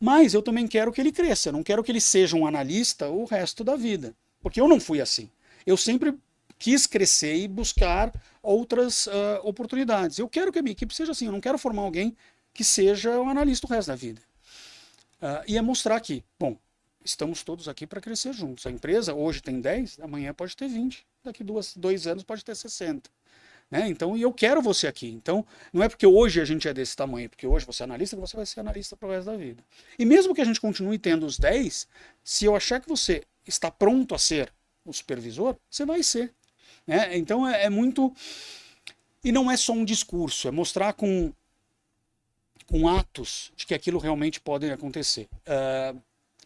mas eu também quero que ele cresça, eu não quero que ele seja um analista o resto da vida, porque eu não fui assim. Eu sempre quis crescer e buscar outras oportunidades. Eu quero que a minha equipe seja assim, eu não quero formar alguém que seja um analista o resto da vida. E é mostrar que, bom, estamos todos aqui para crescer juntos. A empresa hoje tem 10, amanhã pode ter 20, daqui 2 anos pode ter 60. Né? Então, e eu quero você aqui. Então, não é porque hoje a gente é desse tamanho, porque hoje você é analista, que você vai ser analista para o resto da vida. E mesmo que a gente continue tendo os 10, se eu achar que você está pronto a ser o supervisor, você vai ser. Né? Então, é muito... E não é só um discurso, é mostrar com atos de que aquilo realmente pode acontecer.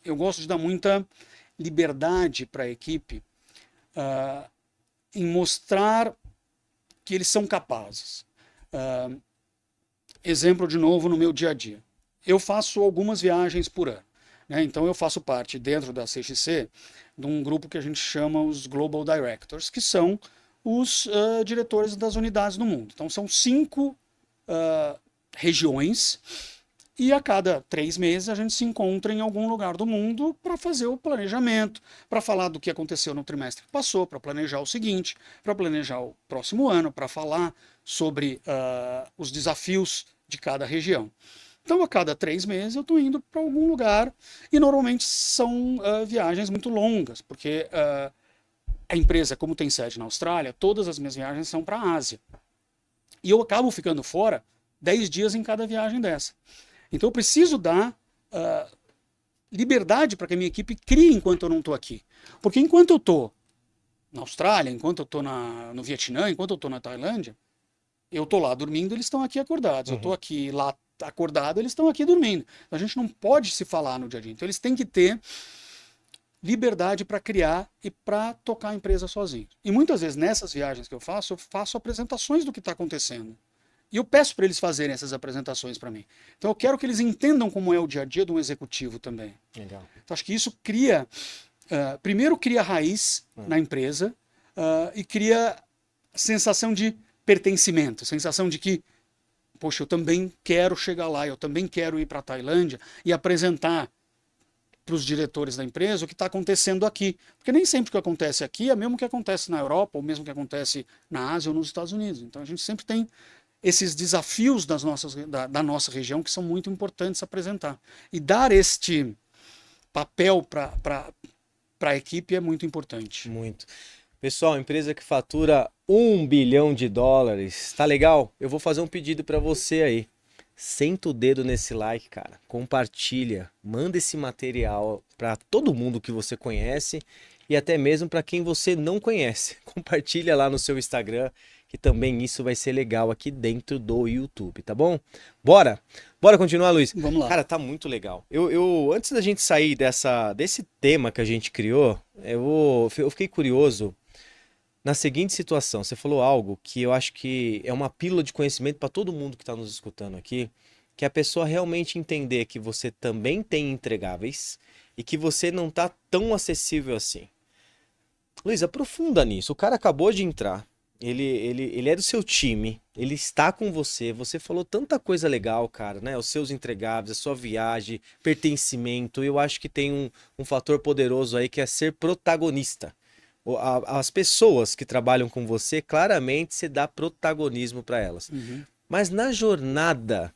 Eu gosto de dar muita liberdade para a equipe em mostrar que eles são capazes. Exemplo de novo no meu dia a dia. Eu faço algumas viagens por ano. Né? Então eu faço parte dentro da CXC de um grupo que a gente chama os Global Directors, que são os diretores das unidades no mundo. Então são 5 regiões e a cada 3 meses a gente se encontra em algum lugar do mundo para fazer o planejamento, para falar do que aconteceu no trimestre que passou, para planejar o seguinte, para planejar o próximo ano, para falar sobre os desafios de cada região. Então, a cada 3 meses eu estou indo para algum lugar e normalmente são viagens muito longas, porque a empresa, como tem sede na Austrália, todas as minhas viagens são para a Ásia. E eu acabo ficando fora 10 dias em cada viagem dessa. Então eu preciso dar liberdade para que a minha equipe crie enquanto eu não estou aqui. Porque enquanto eu estou na Austrália, enquanto eu estou no Vietnã, enquanto eu estou na Tailândia, eu estou lá dormindo, eles estão aqui acordados. Eu estou aqui lá acordado, eles estão aqui dormindo. Então, a gente não pode se falar no dia a dia. Então eles têm que ter liberdade para criar e para tocar a empresa sozinho. E muitas vezes nessas viagens que eu faço apresentações do que está acontecendo. E eu peço para eles fazerem essas apresentações para mim. Então eu quero que eles entendam como é o dia a dia de um executivo também. Legal. Então acho que isso cria, primeiro cria raiz na empresa e cria sensação de pertencimento, sensação de que, poxa, eu também quero chegar lá, eu também quero ir para a Tailândia e apresentar para os diretores da empresa o que está acontecendo aqui. Porque nem sempre o que acontece aqui é mesmo que acontece na Europa, ou mesmo que acontece na Ásia ou nos Estados Unidos. Então a gente sempre tem esses desafios da nossa região que são muito importantes apresentar. E dar este papel para a equipe é muito importante. Muito. Pessoal, empresa que fatura US$ 1 bilhão, tá legal? Eu vou fazer um pedido para você aí. senta o dedo nesse like, cara. Compartilha, manda esse material para todo mundo que você conhece e até mesmo para quem você não conhece. Compartilha lá no seu Instagram, que também isso vai ser legal aqui dentro do YouTube, tá bom? Bora! Bora continuar, Luiz? Vamos lá. Cara, tá muito legal. Antes da gente sair desse tema que a gente criou, eu fiquei curioso na seguinte situação. Você falou algo que eu acho que é uma pílula de conhecimento para todo mundo que está nos escutando aqui, que é a pessoa realmente entender que você também tem entregáveis e que você não tá tão acessível assim. Luiz, aprofunda nisso. O cara acabou de entrar. Ele é do seu time, ele está com você. Você falou tanta coisa legal, cara, né? Os seus entregáveis, a sua viagem, pertencimento. Eu acho que tem um fator poderoso aí que é ser protagonista. As pessoas que trabalham com você, claramente você dá protagonismo para elas. Uhum. Mas na jornada,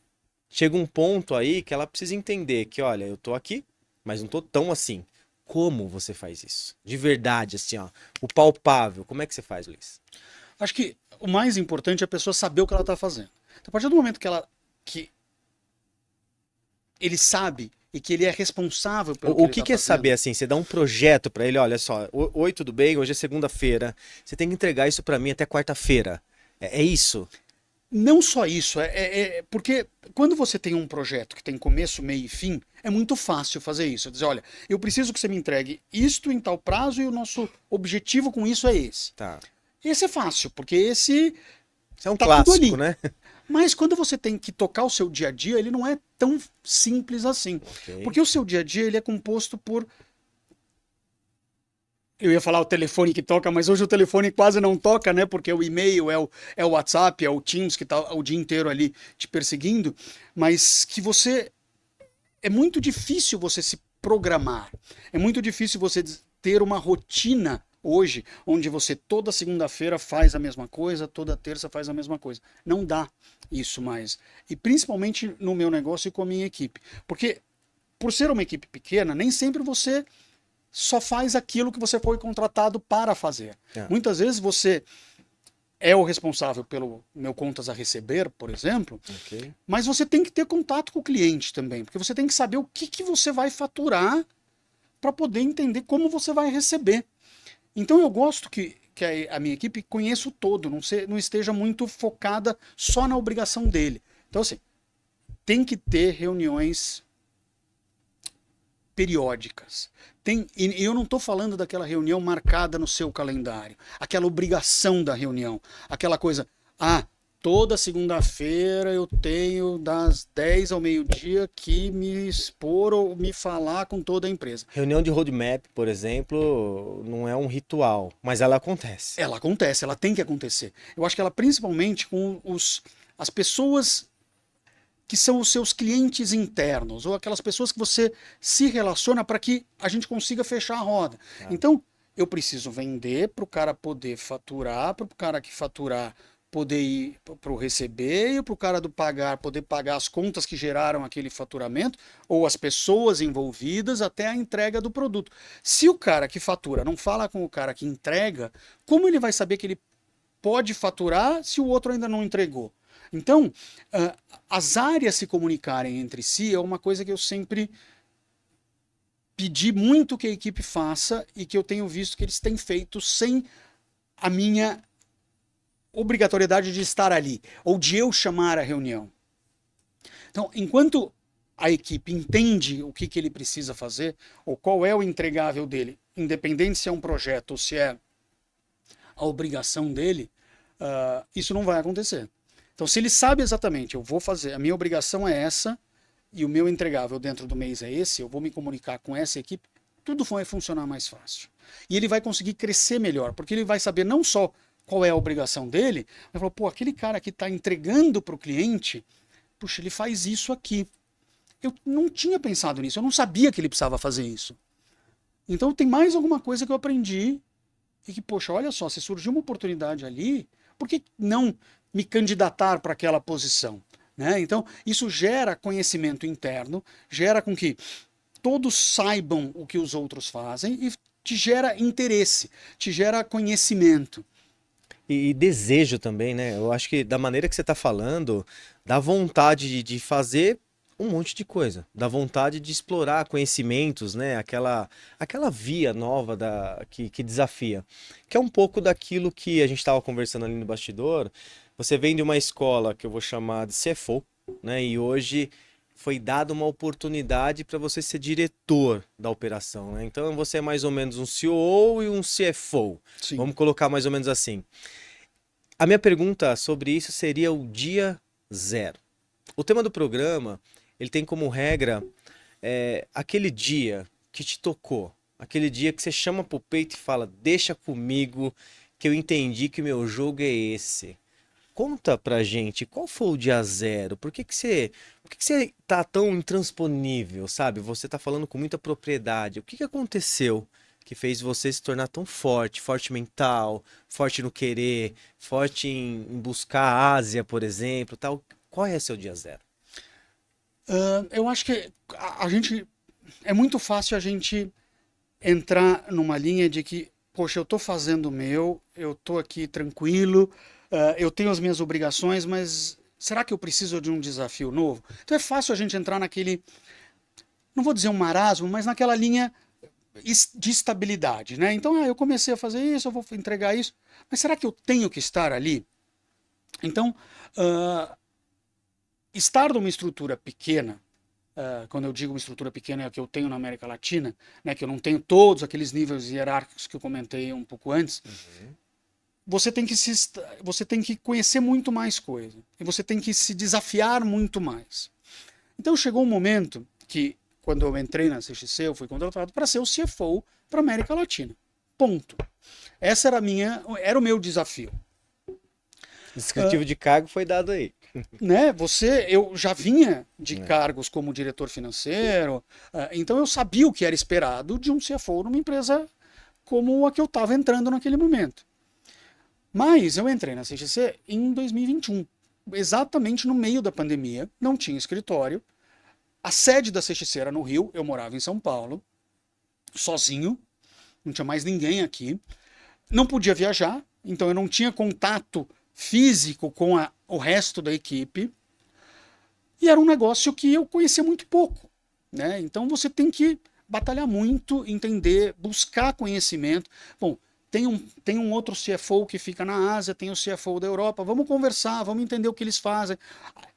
chega um ponto aí que ela precisa entender que, olha, eu tô aqui, mas não tô tão assim. Como você faz isso? De verdade, assim, ó. O palpável. Como é que você faz, Luiz? Acho que o mais importante é a pessoa saber o que ela está fazendo. Então, a partir do momento que ele sabe e que ele é responsável pelo O ele que está que é fazendo. saber assim? Você dá um projeto pra ele, olha só, oi, tudo bem? Hoje é segunda-feira. Você tem que entregar isso pra mim até quarta-feira. É isso? Não só isso, porque quando você tem um projeto que tem começo, meio e fim, é muito fácil fazer isso. Dizer, olha, eu preciso que você me entregue isto em tal prazo e o nosso objetivo com isso é esse. Tá. Esse é fácil, porque esse Isso é um tá tudo clássico, ali. né? Mas quando você tem que tocar o seu dia a dia, ele não é tão simples assim. Ok. Porque o seu dia a dia ele é composto por. Eu ia falar o telefone que toca, mas hoje o telefone quase não toca, né? Porque o e-mail, é o WhatsApp, é o Teams que tá o dia inteiro ali te perseguindo. Mas que você. É muito difícil você se programar. É muito difícil você ter uma rotina hoje, onde você toda segunda-feira faz a mesma coisa, toda terça faz a mesma coisa. Não dá isso mais. E principalmente no meu negócio e com a minha equipe. Porque, por ser uma equipe pequena, nem sempre você só faz aquilo que você foi contratado para fazer. Ah, Muitas vezes você é o responsável pelo meu contas a receber, por exemplo, ok. mas você tem que ter contato com o cliente também, porque você tem que saber o que você vai faturar para poder entender como você vai receber. Então eu gosto que a minha equipe conheça o todo, não esteja muito focada só na obrigação dele. Então, assim, tem que ter reuniões periódicas. E eu não estou falando daquela reunião marcada no seu calendário, aquela obrigação da reunião, aquela coisa, toda segunda-feira eu tenho das 10 ao meio-dia que me expor ou me falar com toda a empresa. Reunião de roadmap, por exemplo, não é um ritual, mas ela acontece. Ela acontece, ela tem que acontecer. Eu acho que ela principalmente com as pessoas que são os seus clientes internos, ou aquelas pessoas que você se relaciona para que a gente consiga fechar a roda. Tá. Então, eu preciso vender para o cara poder faturar, para o cara que faturar poder ir para o receber e para o cara do pagar poder pagar as contas que geraram aquele faturamento ou as pessoas envolvidas até a entrega do produto. Se o cara que fatura não fala com o cara que entrega, como ele vai saber que ele pode faturar se o outro ainda não entregou? Então, as áreas se comunicarem entre si é uma coisa que eu sempre pedi muito que a equipe faça e que eu tenho visto que eles têm feito sem a minha obrigatoriedade de estar ali ou de eu chamar a reunião. Então, enquanto a equipe entende o que ele precisa fazer ou qual é o entregável dele, independente se é um projeto ou se é a obrigação dele, isso não vai acontecer. Então, se ele sabe exatamente, eu vou fazer, a minha obrigação é essa e o meu entregável dentro do mês é esse, eu vou me comunicar com essa equipe, tudo vai funcionar mais fácil. E ele vai conseguir crescer melhor, porque ele vai saber não só qual é a obrigação dele, mas falar, pô, aquele cara que está entregando para o cliente, puxa, ele faz isso aqui. Eu não tinha pensado nisso, eu não sabia que ele precisava fazer isso. Então tem mais alguma coisa que eu aprendi e que, poxa, olha só, se surgiu uma oportunidade ali, por que não me candidatar para aquela posição? Né? Então, isso gera conhecimento interno, gera com que todos saibam o que os outros fazem e te gera interesse, te gera conhecimento. E desejo também, né? Eu acho que da maneira que você tá falando, dá vontade de fazer um monte de coisa. Dá vontade de explorar conhecimentos, né? Aquela via nova que desafia. Que é um pouco daquilo que a gente estava conversando ali no bastidor. Você vem de uma escola que eu vou chamar de CFO, né? E hoje foi dada uma oportunidade para você ser diretor da operação, né? Então você é mais ou menos um COO e um CFO. Sim. Vamos colocar mais ou menos assim. A minha pergunta sobre isso seria o dia zero. O tema do programa, ele tem como regra aquele dia que te tocou, aquele dia que você chama pro peito e fala, deixa comigo, que eu entendi que o meu jogo é esse. Conta pra gente, qual foi o dia zero? Por que que você tá tão intransponível, sabe? Você tá falando com muita propriedade. O que que aconteceu que fez você se tornar tão forte, forte mental, forte no querer, forte em buscar a Ásia, por exemplo, tal? Qual é seu dia zero? Eu acho que a gente. É muito fácil a gente entrar numa linha de que, poxa, eu tô fazendo o meu, eu tô aqui tranquilo, eu tenho as minhas obrigações, mas será que eu preciso de um desafio novo? Então é fácil a gente entrar naquele, não vou dizer um marasmo, mas naquela linha de estabilidade, né? Então, eu comecei a fazer isso, eu vou entregar isso, mas será que eu tenho que estar ali? Então, uh, estar numa estrutura pequena, quando eu digo uma estrutura pequena é a que eu tenho na América Latina, né, que eu não tenho todos aqueles níveis hierárquicos que eu comentei um pouco antes, Uhum. você tem que conhecer muito mais coisa e você tem que se desafiar muito mais. Então chegou um momento que, quando eu entrei na CXC, eu fui contratado para ser o CFO para a América Latina. Ponto. Essa era o meu desafio. Descritivo de cargo foi dado aí. Né? Eu já vinha de É. cargos como diretor financeiro, então eu sabia o que era esperado de um CFO numa empresa como a que eu estava entrando naquele momento. Mas eu entrei na CXC em 2021, exatamente no meio da pandemia, não tinha escritório. A sede da CXC era no Rio, eu morava em São Paulo, sozinho, não tinha mais ninguém aqui. Não podia viajar, então eu não tinha contato físico com o resto da equipe. E era um negócio que eu conhecia muito pouco, né? Então você tem que batalhar muito, entender, buscar conhecimento. Bom, tem um outro CFO que fica na Ásia, tem o CFO da Europa. Vamos conversar, vamos entender o que eles fazem.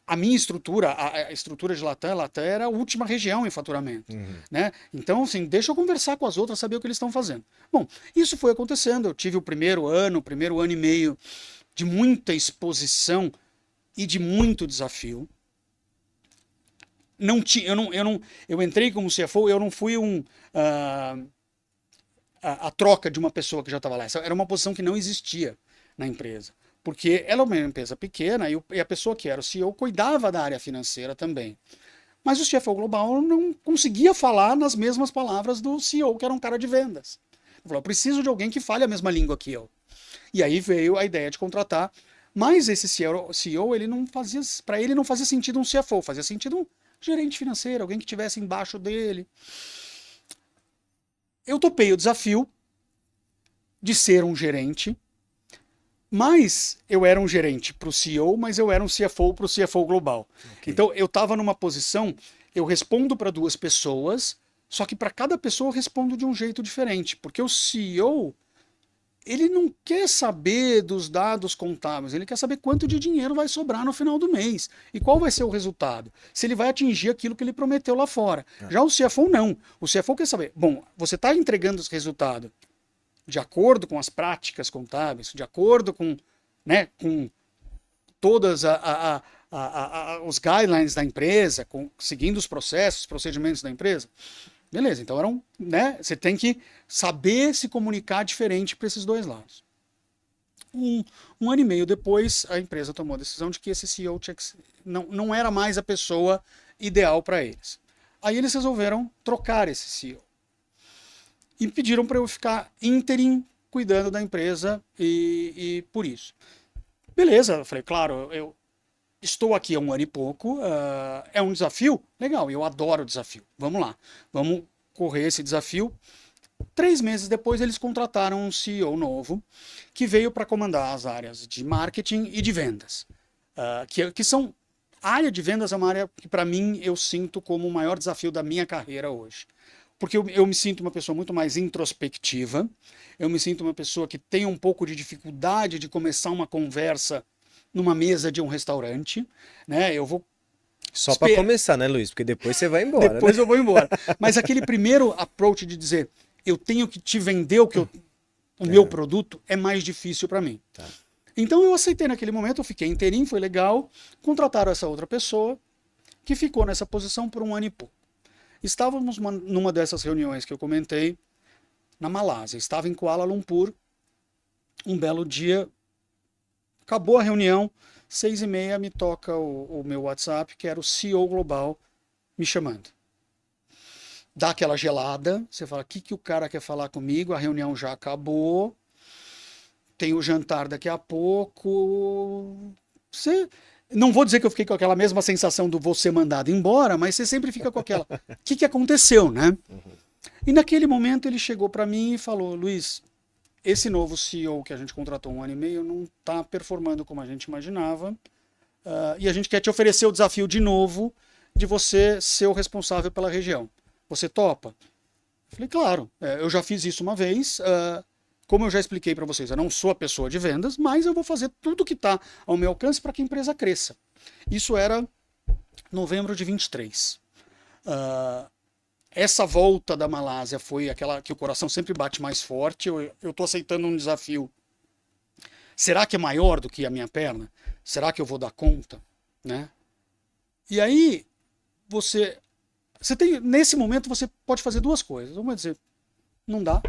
A minha estrutura, a estrutura de Latam era a última região em faturamento, Uhum. né? Então, assim, deixa eu conversar com as outras, saber o que eles estão fazendo. Bom, isso foi acontecendo. Eu tive o primeiro ano e meio de muita exposição e de muito desafio. Não tinha, eu entrei como CFO, eu não fui a troca de uma pessoa que já estava lá. Essa era uma posição que não existia na empresa. Porque ela é uma empresa pequena e a pessoa que era o CEO cuidava da área financeira também. Mas o CFO global não conseguia falar nas mesmas palavras do CEO, que era um cara de vendas. Ele falou, eu preciso de alguém que fale a mesma língua que eu. E aí veio a ideia de contratar. Mas esse CEO, ele não fazia, para ele não fazia sentido um CFO, fazia sentido um gerente financeiro, alguém que estivesse embaixo dele. Eu topei o desafio de ser um gerente, mas eu era um gerente para o CEO, mas eu era um CFO para o CFO global. Ok. Então eu estava numa posição, eu respondo para duas pessoas, só que para cada pessoa eu respondo de um jeito diferente, porque o CEO ele não quer saber dos dados contábeis, ele quer saber quanto de dinheiro vai sobrar no final do mês e qual vai ser o resultado, se ele vai atingir aquilo que ele prometeu lá fora. Ah. Já o CFO não. O CFO quer saber, bom, você está entregando esse resultado de acordo com as práticas contábeis, de acordo com, né, com todas os guidelines da empresa, seguindo os processos, os procedimentos da empresa. Beleza, então né, você tem que saber se comunicar diferente para esses dois lados. Um ano e meio depois, a empresa tomou a decisão de que esse CEO não era mais a pessoa ideal para eles. Aí eles resolveram trocar esse CEO. E pediram para eu ficar interim cuidando da empresa e por isso. Beleza, eu falei, claro, eu estou aqui há um ano e pouco, é um desafio? Legal, eu adoro o desafio. Vamos lá, vamos correr esse desafio. 3 meses depois, eles contrataram um CEO novo que veio para comandar as áreas de marketing e de vendas. Que são. A área de vendas é uma área que, para mim, eu sinto como o maior desafio da minha carreira hoje. Porque eu me sinto uma pessoa muito mais introspectiva, eu me sinto uma pessoa que tem um pouco de dificuldade de começar uma conversa numa mesa de um restaurante, né? Eu vou Só para começar, né, Luiz? Porque depois você vai embora, depois né? eu vou embora. Mas aquele primeiro approach de dizer, eu tenho que te vender o meu produto é mais difícil para mim. Tá. Então eu aceitei naquele momento, eu fiquei inteirinho, foi legal, contrataram essa outra pessoa que ficou nessa posição por 1 ano e pouco. Estávamos numa dessas reuniões que eu comentei na Malásia, estava em Kuala Lumpur, um belo dia, acabou a reunião, 6h30 me toca o meu WhatsApp, que era o CEO Global me chamando. Dá aquela gelada, você fala, o que o cara quer falar comigo? A reunião já acabou, tem o jantar daqui a pouco. Você... Não vou dizer que eu fiquei com aquela mesma sensação do vou ser mandado embora, mas você sempre fica com aquela, o que aconteceu, né? E naquele momento ele chegou para mim e falou, Luiz, esse novo CEO que a gente contratou 1 ano e meio não está performando como a gente imaginava, e a gente quer te oferecer o desafio de novo de você ser o responsável pela região. Você topa? Eu falei, claro, eu já fiz isso uma vez, como eu já expliquei para vocês, eu não sou a pessoa de vendas, mas eu vou fazer tudo que está ao meu alcance para que a empresa cresça. Isso era novembro de 23. Essa volta da Malásia foi aquela que o coração sempre bate mais forte. Eu estou aceitando um desafio. Será que é maior do que a minha perna? Será que eu vou dar conta? Né? E aí, você tem, nesse momento, você pode fazer 2 coisas. Vamos dizer, não dá.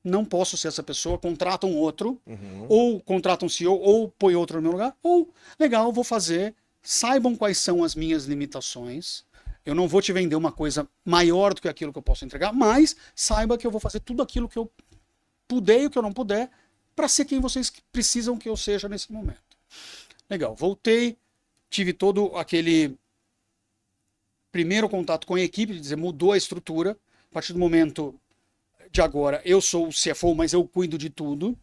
Não posso ser essa pessoa, contrata um outro, ou contrata um CEO, ou põe outro no meu lugar, ou, legal, vou fazer, saibam quais são as minhas limitações, eu não vou te vender uma coisa maior do que aquilo que eu posso entregar, mas saiba que eu vou fazer tudo aquilo que eu puder e o que eu não puder, para ser quem vocês precisam que eu seja nesse momento. Legal, voltei, tive todo aquele primeiro contato com a equipe, de dizer, mudou a estrutura, a partir do momento de agora, eu sou o CFO, mas eu cuido de tudo.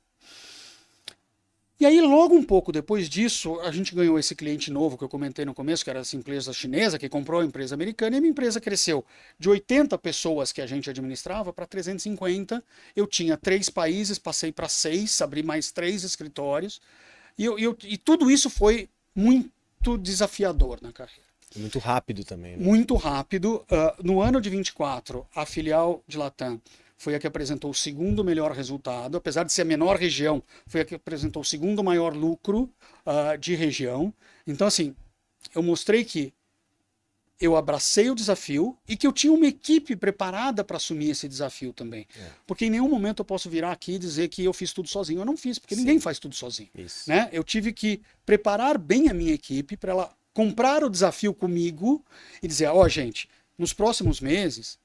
E aí, logo um pouco depois disso, a gente ganhou esse cliente novo que eu comentei no começo, que era essa empresa chinesa, que comprou a empresa americana, e a minha empresa cresceu de 80 pessoas que a gente administrava para 350. Eu tinha 3 países, passei para 6, abri mais 3 escritórios, e tudo isso foi muito desafiador na carreira. Muito rápido também, né? Muito rápido. No ano de 24, a filial de Latam foi a que apresentou o segundo melhor resultado, apesar de ser a menor região, foi a que apresentou o segundo maior lucro de região. Então, assim, eu mostrei que eu abracei o desafio e que eu tinha uma equipe preparada para assumir esse desafio também. Porque em nenhum momento eu posso virar aqui e dizer que eu fiz tudo sozinho. Eu não fiz, porque ninguém faz tudo sozinho. Né? Eu tive que preparar bem a minha equipe para ela comprar o desafio comigo e dizer, ó, gente, nos próximos meses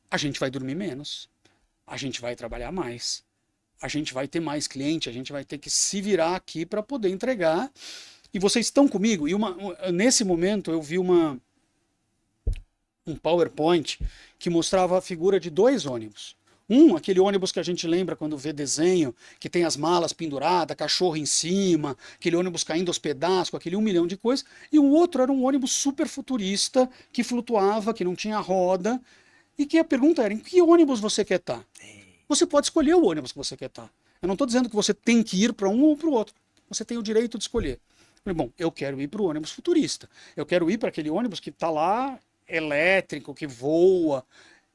a gente vai dormir menos, a gente vai trabalhar mais, a gente vai ter mais cliente, a gente vai ter que se virar aqui para poder entregar, e vocês estão comigo. E nesse momento eu vi um PowerPoint que mostrava a figura de 2 ônibus. Aquele ônibus que a gente lembra quando vê desenho, que tem as malas penduradas, cachorro em cima, aquele ônibus caindo aos pedaços, com aquele 1 milhão de coisas. E o outro era um ônibus super futurista, que flutuava, que não tinha roda, e que a pergunta era, em que ônibus você quer estar? Você pode escolher o ônibus que você quer estar. Eu não estou dizendo que você tem que ir para um ou para o outro. Você tem o direito de escolher. Eu falei, bom, eu quero ir para o ônibus futurista. Eu quero ir para aquele ônibus que está lá, elétrico, que voa,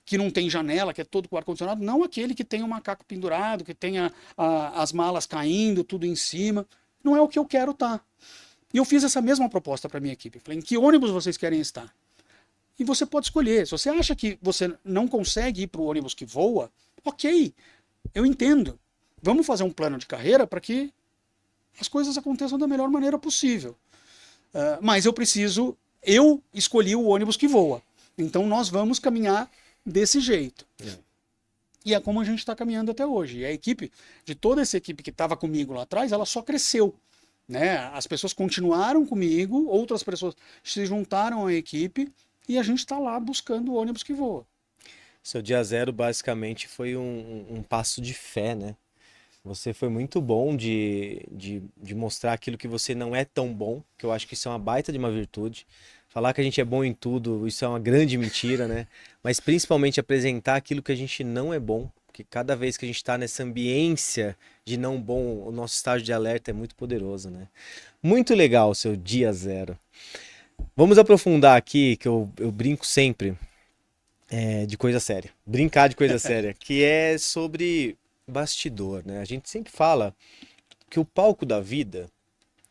que não tem janela, que é todo com ar-condicionado, não aquele que tem o macaco pendurado, que tem as malas caindo, tudo em cima. Não é o que eu quero estar. E eu fiz essa mesma proposta para a minha equipe. Falei, em que ônibus vocês querem estar? E você pode escolher. Se você acha que você não consegue ir para o ônibus que voa, ok, eu entendo. Vamos fazer um plano de carreira para que as coisas aconteçam da melhor maneira possível. Mas eu escolhi o ônibus que voa. Então nós vamos caminhar desse jeito. E é como a gente está caminhando até hoje. E a equipe, de toda essa equipe que estava comigo lá atrás, ela só cresceu. Né? As pessoas continuaram comigo, outras pessoas se juntaram à equipe e a gente está lá buscando o ônibus que voa. Seu dia zero basicamente foi um passo de fé, né? Você foi muito bom de mostrar aquilo que você não é tão bom, que eu acho que isso é uma baita de uma virtude. Falar que a gente é bom em tudo, isso é uma grande mentira, né? Mas principalmente apresentar aquilo que a gente não é bom, porque cada vez que a gente está nessa ambiência de não bom, o nosso estágio de alerta é muito poderoso, né? Muito legal o seu dia zero. Vamos aprofundar aqui, que eu brinco sempre de coisa séria. Brincar de coisa séria, que é sobre bastidor, né? A gente sempre fala que o palco da vida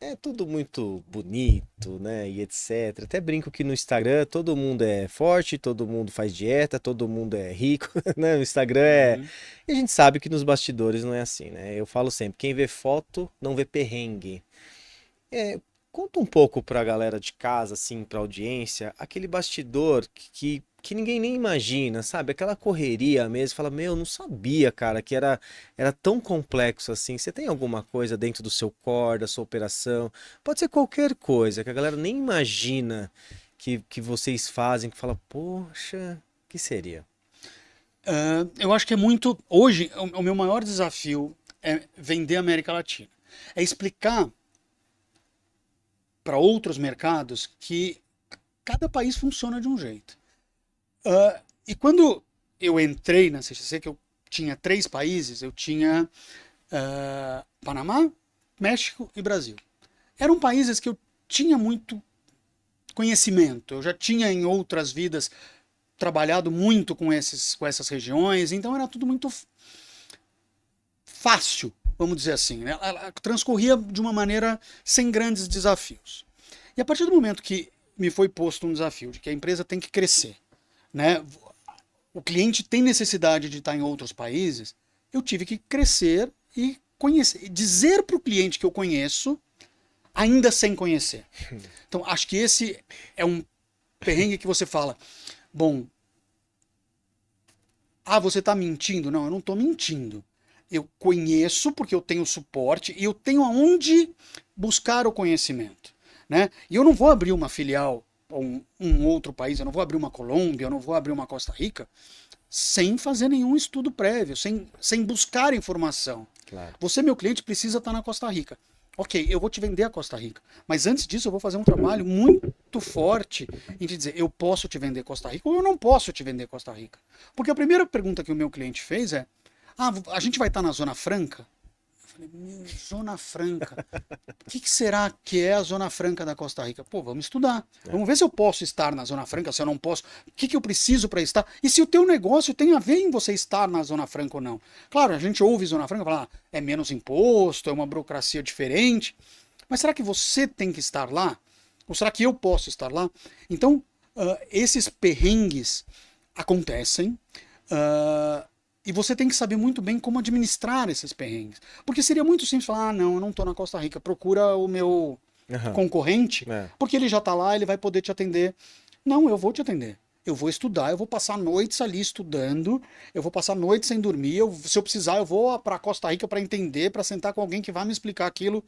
é tudo muito bonito, né? E etc. Até brinco que no Instagram todo mundo é forte, todo mundo faz dieta, todo mundo é rico, né? O Instagram é. Uhum. E a gente sabe que nos bastidores não é assim, né? Eu falo sempre, quem vê foto não vê perrengue. É, conta um pouco pra galera de casa, assim, pra audiência, aquele bastidor que ninguém nem imagina, sabe? Aquela correria mesmo, fala, meu, eu não sabia, cara, que era tão complexo assim. Você tem alguma coisa dentro do seu core, da sua operação? Pode ser qualquer coisa, que a galera nem imagina que vocês fazem, que fala, poxa, que seria? Eu acho que é muito. Hoje, o meu maior desafio é vender a América Latina. É explicar para outros mercados que cada país funciona de um jeito. E quando eu entrei na CXC, que eu tinha 3 países, eu tinha Panamá, México e Brasil. Eram países que eu tinha muito conhecimento. Eu já tinha em outras vidas trabalhado muito com essas regiões, então era tudo muito fácil, vamos dizer assim. Né? Ela transcorria de uma maneira sem grandes desafios. E a partir do momento que me foi posto um desafio de que a empresa tem que crescer, né? O cliente tem necessidade de estar em outros países, eu tive que crescer e conhecer, dizer para o cliente que eu conheço, ainda sem conhecer. Então, acho que esse é um perrengue que você fala, bom, você está mentindo? Não, eu não estou mentindo. Eu conheço porque eu tenho suporte e eu tenho aonde buscar o conhecimento. Né? E eu não vou abrir uma filial ou um outro país, eu não vou abrir uma Colômbia, eu não vou abrir uma Costa Rica sem fazer nenhum estudo prévio, sem buscar informação. Claro. Você, meu cliente, precisa estar na Costa Rica. Ok, eu vou te vender a Costa Rica. Mas antes disso, eu vou fazer um trabalho muito forte em te dizer, eu posso te vender Costa Rica ou eu não posso te vender Costa Rica. Porque a primeira pergunta que o meu cliente fez é, a gente vai estar na Zona Franca? Eu falei, meu, Zona Franca. O que será que é a Zona Franca da Costa Rica? Pô, vamos estudar. Vamos ver se eu posso estar na Zona Franca, se eu não posso. O que eu preciso para estar? E se o teu negócio tem a ver em você estar na Zona Franca ou não. Claro, a gente ouve Zona Franca e fala, é menos imposto, é uma burocracia diferente. Mas será que você tem que estar lá? Ou será que eu posso estar lá? Então, esses perrengues acontecem. E você tem que saber muito bem como administrar esses perrengues. Porque seria muito simples falar, não, eu não estou na Costa Rica, procura o meu Aham. concorrente, É. porque ele já está lá, ele vai poder te atender. Não, eu vou te atender. Eu vou estudar, eu vou passar noites ali estudando, eu vou passar noites sem dormir, se eu precisar eu vou para Costa Rica para entender, para sentar com alguém que vai me explicar aquilo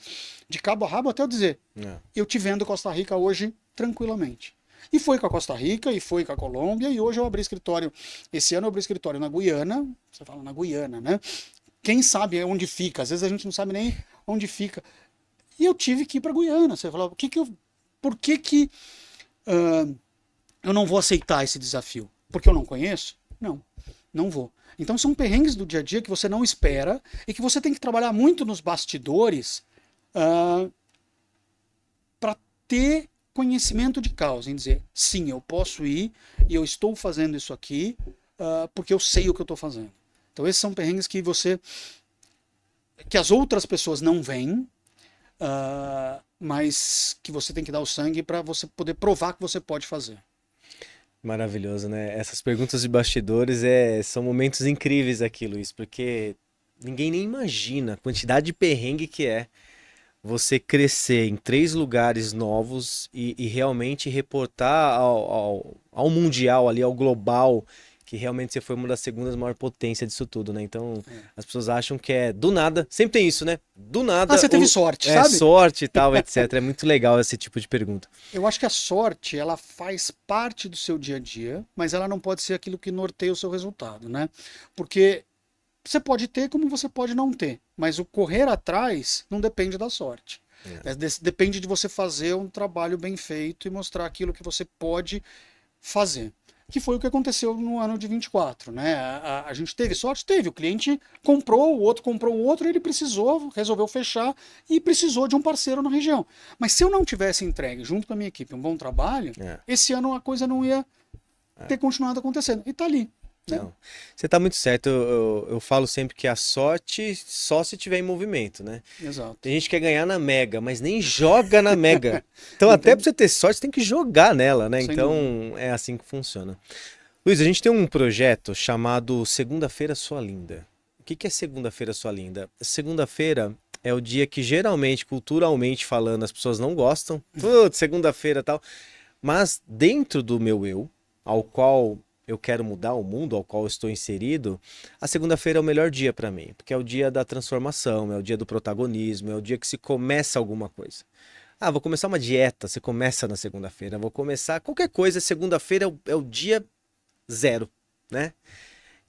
de cabo a rabo até eu dizer, É. eu te vendo Costa Rica hoje tranquilamente. E foi com a Costa Rica, e foi com a Colômbia, e hoje eu abri escritório. Esse ano eu abri escritório na Guiana. Você fala na Guiana, né? Quem sabe onde fica? Às vezes a gente não sabe nem onde fica. E eu tive que ir para Guiana. Você fala, por que eu não vou aceitar esse desafio? Porque eu não conheço? Não, não vou. Então são perrengues do dia a dia que você não espera e que você tem que trabalhar muito nos bastidores para ter conhecimento de causa, em dizer, sim, eu posso ir e eu estou fazendo isso aqui porque eu sei o que eu estou fazendo. Então esses são perrengues que as outras pessoas não veem, mas que você tem que dar o sangue para você poder provar que você pode fazer. Maravilhoso, né? Essas perguntas de bastidores são momentos incríveis aqui, Luiz, porque ninguém nem imagina a quantidade de perrengue que é você crescer em 3 lugares novos e realmente reportar ao mundial ali, ao global, que realmente você foi uma das segundas maior potências disso tudo, né? Então, É. as pessoas acham que é do nada. Sempre tem isso, né? Do nada. Você teve sorte, É sabe? sorte e tal, etc. É muito legal esse tipo de pergunta. Eu acho que a sorte, ela faz parte do seu dia a dia, mas ela não pode ser aquilo que norteia o seu resultado, né? Porque você pode ter como você pode não ter, mas o correr atrás não depende da sorte. Depende de você fazer um trabalho bem feito e mostrar aquilo que você pode fazer. Que foi o que aconteceu no ano de 24, né? A gente teve sorte? Teve. O cliente comprou, o outro comprou o outro, ele precisou, resolveu fechar e precisou de um parceiro na região. Mas se eu não tivesse entregue junto com a minha equipe um bom trabalho, É. esse ano a coisa não ia ter continuado acontecendo. E tá ali. Né? Não. Você tá muito certo. Eu falo sempre que a sorte só se tiver em movimento, né? Exato. Tem gente que quer ganhar na Mega, mas nem joga na Mega. Então, Não até tem- pra você ter sorte, você tem que jogar nela, né? Sem Então, é assim que funciona. Luiz, a gente tem um projeto chamado Segunda-feira Sua Linda. O que que é Segunda-feira Sua Linda? Segunda-feira é o dia que geralmente, culturalmente falando, as pessoas não gostam. Putz, segunda-feira e tal. Mas dentro do meu eu, ao qual eu quero mudar o mundo ao qual eu estou inserido, a segunda-feira é o melhor dia para mim, porque é o dia da transformação, é o dia do protagonismo, é o dia que se começa alguma coisa. Ah, vou começar uma dieta, você começa na segunda-feira. Vou começar qualquer coisa, segunda-feira é o dia zero, né?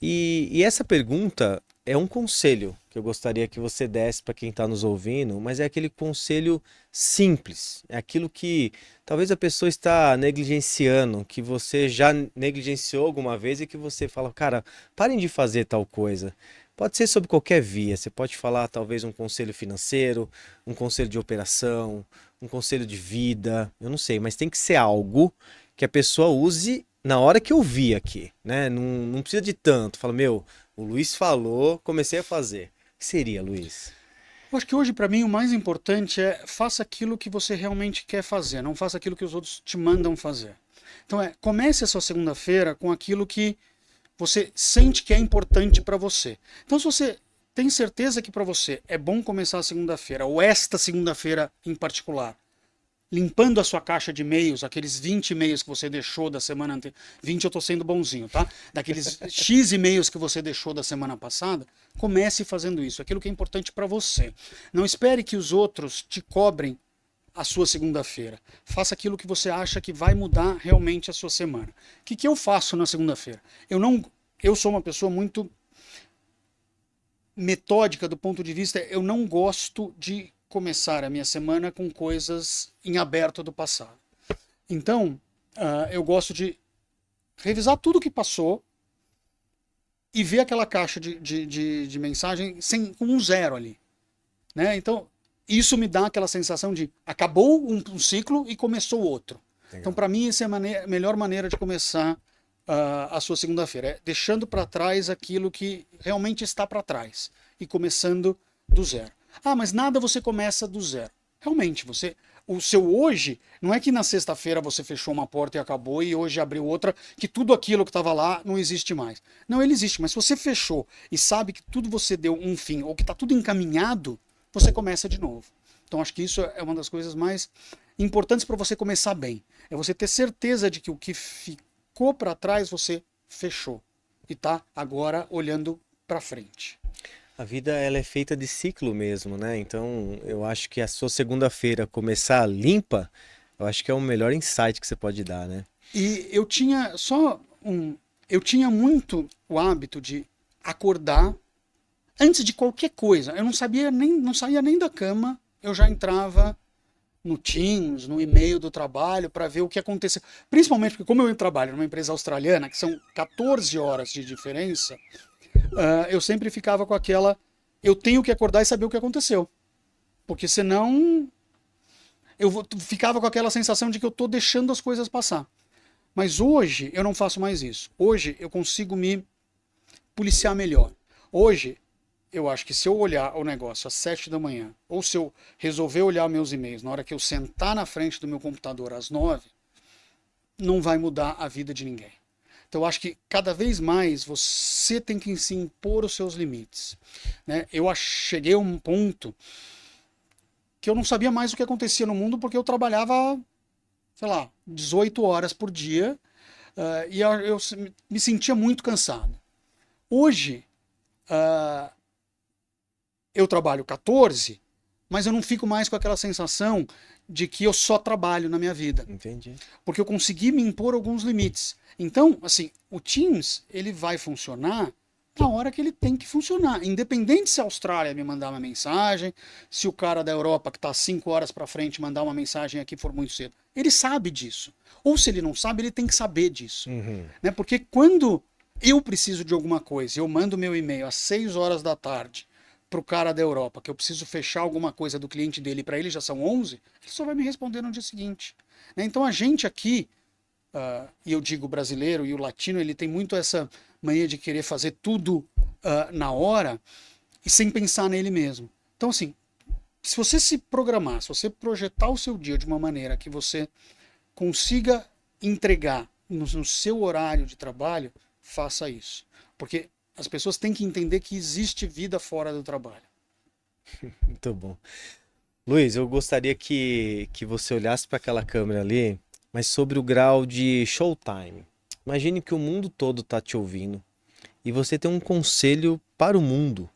E essa pergunta é um conselho que eu gostaria que você desse para quem está nos ouvindo, mas é aquele conselho simples, é aquilo que talvez a pessoa está negligenciando, que você já negligenciou alguma vez e que você fala, cara, parem de fazer tal coisa. Pode ser sobre qualquer via, você pode falar talvez um conselho financeiro, um conselho de operação, um conselho de vida, eu não sei, mas tem que ser algo que a pessoa use na hora que eu vi aqui, né? Não, não precisa de tanto. Fala, meu, o Luiz falou, comecei a fazer. O que seria, Luiz? Eu acho que hoje, para mim, o mais importante é faça aquilo que você realmente quer fazer, não faça aquilo que os outros te mandam fazer. Então, comece a sua segunda-feira com aquilo que você sente que é importante para você. Então, se você tem certeza que para você é bom começar a segunda-feira, ou esta segunda-feira em particular, limpando a sua caixa de e-mails, aqueles 20 e-mails que você deixou da semana anterior. 20 eu tô sendo bonzinho, tá? Daqueles X e-mails que você deixou da semana passada, comece fazendo isso, aquilo que é importante para você. Não espere que os outros te cobrem a sua segunda-feira. Faça aquilo que você acha que vai mudar realmente a sua semana. O que eu faço na segunda-feira? Eu sou uma pessoa muito metódica do ponto de vista, eu não gosto de começar a minha semana com coisas em aberto do passado. Então, eu gosto de revisar tudo que passou e ver aquela caixa de mensagem com um zero ali. Né? Então, isso me dá aquela sensação de acabou um ciclo e começou outro. Legal. Então, para mim, essa é a melhor maneira de começar a sua segunda-feira. É deixando para trás aquilo que realmente está para trás e começando do zero. Ah, mas nada você começa do zero. Realmente, o seu hoje, não é que na sexta-feira você fechou uma porta e acabou e hoje abriu outra, que tudo aquilo que estava lá não existe mais. Não, ele existe, mas se você fechou e sabe que tudo você deu um fim, ou que está tudo encaminhado, você começa de novo. Então acho que isso é uma das coisas mais importantes para você começar bem. É você ter certeza de que o que ficou para trás você fechou e está agora olhando para frente. A vida ela é feita de ciclo mesmo, né? Então eu acho que a sua segunda-feira começar limpa, eu acho que é o melhor insight que você pode dar, né? E eu tinha eu tinha muito o hábito de acordar antes de qualquer coisa. Eu não saía nem da cama, eu já entrava no Teams, no e-mail do trabalho para ver o que aconteceu. Principalmente porque como eu trabalho numa empresa australiana, que são 14 horas de diferença, eu sempre ficava com aquela, eu tenho que acordar e saber o que aconteceu. Porque senão ficava com aquela sensação de que eu estou deixando as coisas passar. Mas hoje eu não faço mais isso. Hoje eu consigo me policiar melhor. Hoje eu acho que se eu olhar o negócio às 7 da manhã, ou se eu resolver olhar meus e-mails na hora que eu sentar na frente do meu computador às 9, não vai mudar a vida de ninguém. Então eu acho que cada vez mais você tem que se impor os seus limites. Né? Eu cheguei a um ponto que eu não sabia mais o que acontecia no mundo porque eu trabalhava, sei lá, 18 horas por dia, e eu me sentia muito cansado. Hoje, eu trabalho 14, mas eu não fico mais com aquela sensação de que eu só trabalho na minha vida. Entendi. Porque eu consegui me impor alguns limites. Então, assim, o Teams, ele vai funcionar na hora que ele tem que funcionar. Independente se a Austrália me mandar uma mensagem, se o cara da Europa que está 5 horas para frente mandar uma mensagem aqui for muito cedo. Ele sabe disso. Ou se ele não sabe, ele tem que saber disso. Né? Porque quando eu preciso de alguma coisa, eu mando meu e-mail às 6 horas da tarde para o cara da Europa, que eu preciso fechar alguma coisa do cliente dele, para ele já são 11, ele só vai me responder no dia seguinte. Né? Então a gente aqui, e eu digo brasileiro e o latino, ele tem muito essa mania de querer fazer tudo na hora e sem pensar nele mesmo. Então assim, se você se programar, se você projetar o seu dia de uma maneira que você consiga entregar no seu horário de trabalho, faça isso. Porque as pessoas têm que entender que existe vida fora do trabalho. Muito bom. Luiz, eu gostaria que você olhasse para aquela câmera ali, mas sobre o grau de showtime. Imagine que o mundo todo está te ouvindo e você tem um conselho para o mundo.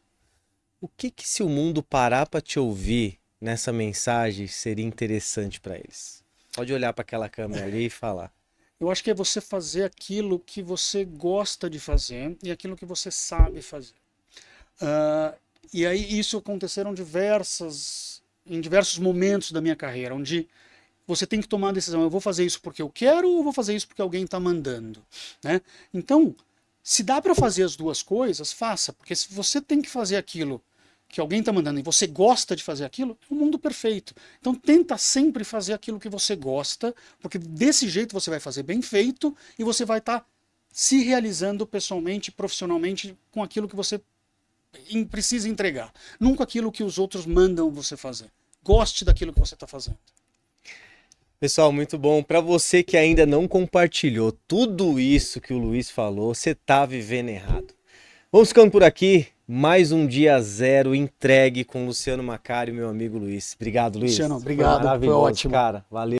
O que se o mundo parar para te ouvir nessa mensagem seria interessante para eles? Pode olhar para aquela câmera ali e falar. Eu acho que é você fazer aquilo que você gosta de fazer e aquilo que você sabe fazer. E aí isso aconteceram em diversos momentos da minha carreira, onde você tem que tomar a decisão, eu vou fazer isso porque eu quero ou vou fazer isso porque alguém está mandando, né? Então, se dá para fazer as duas coisas, faça, porque se você tem que fazer aquilo que alguém está mandando e você gosta de fazer aquilo, é um mundo perfeito. Então tenta sempre fazer aquilo que você gosta, porque desse jeito você vai fazer bem feito e você vai estar se realizando pessoalmente, profissionalmente com aquilo que você precisa entregar. Nunca aquilo que os outros mandam você fazer. Goste daquilo que você está fazendo. Pessoal, muito bom. Para você que ainda não compartilhou tudo isso que o Luiz falou, você tá vivendo errado. Vamos ficando por aqui. Mais um dia zero entregue com Luciano Macari e meu amigo Luiz. Obrigado, Luiz. Luciano, obrigado. Foi maravilhoso, Foi ótimo. cara. Valeu.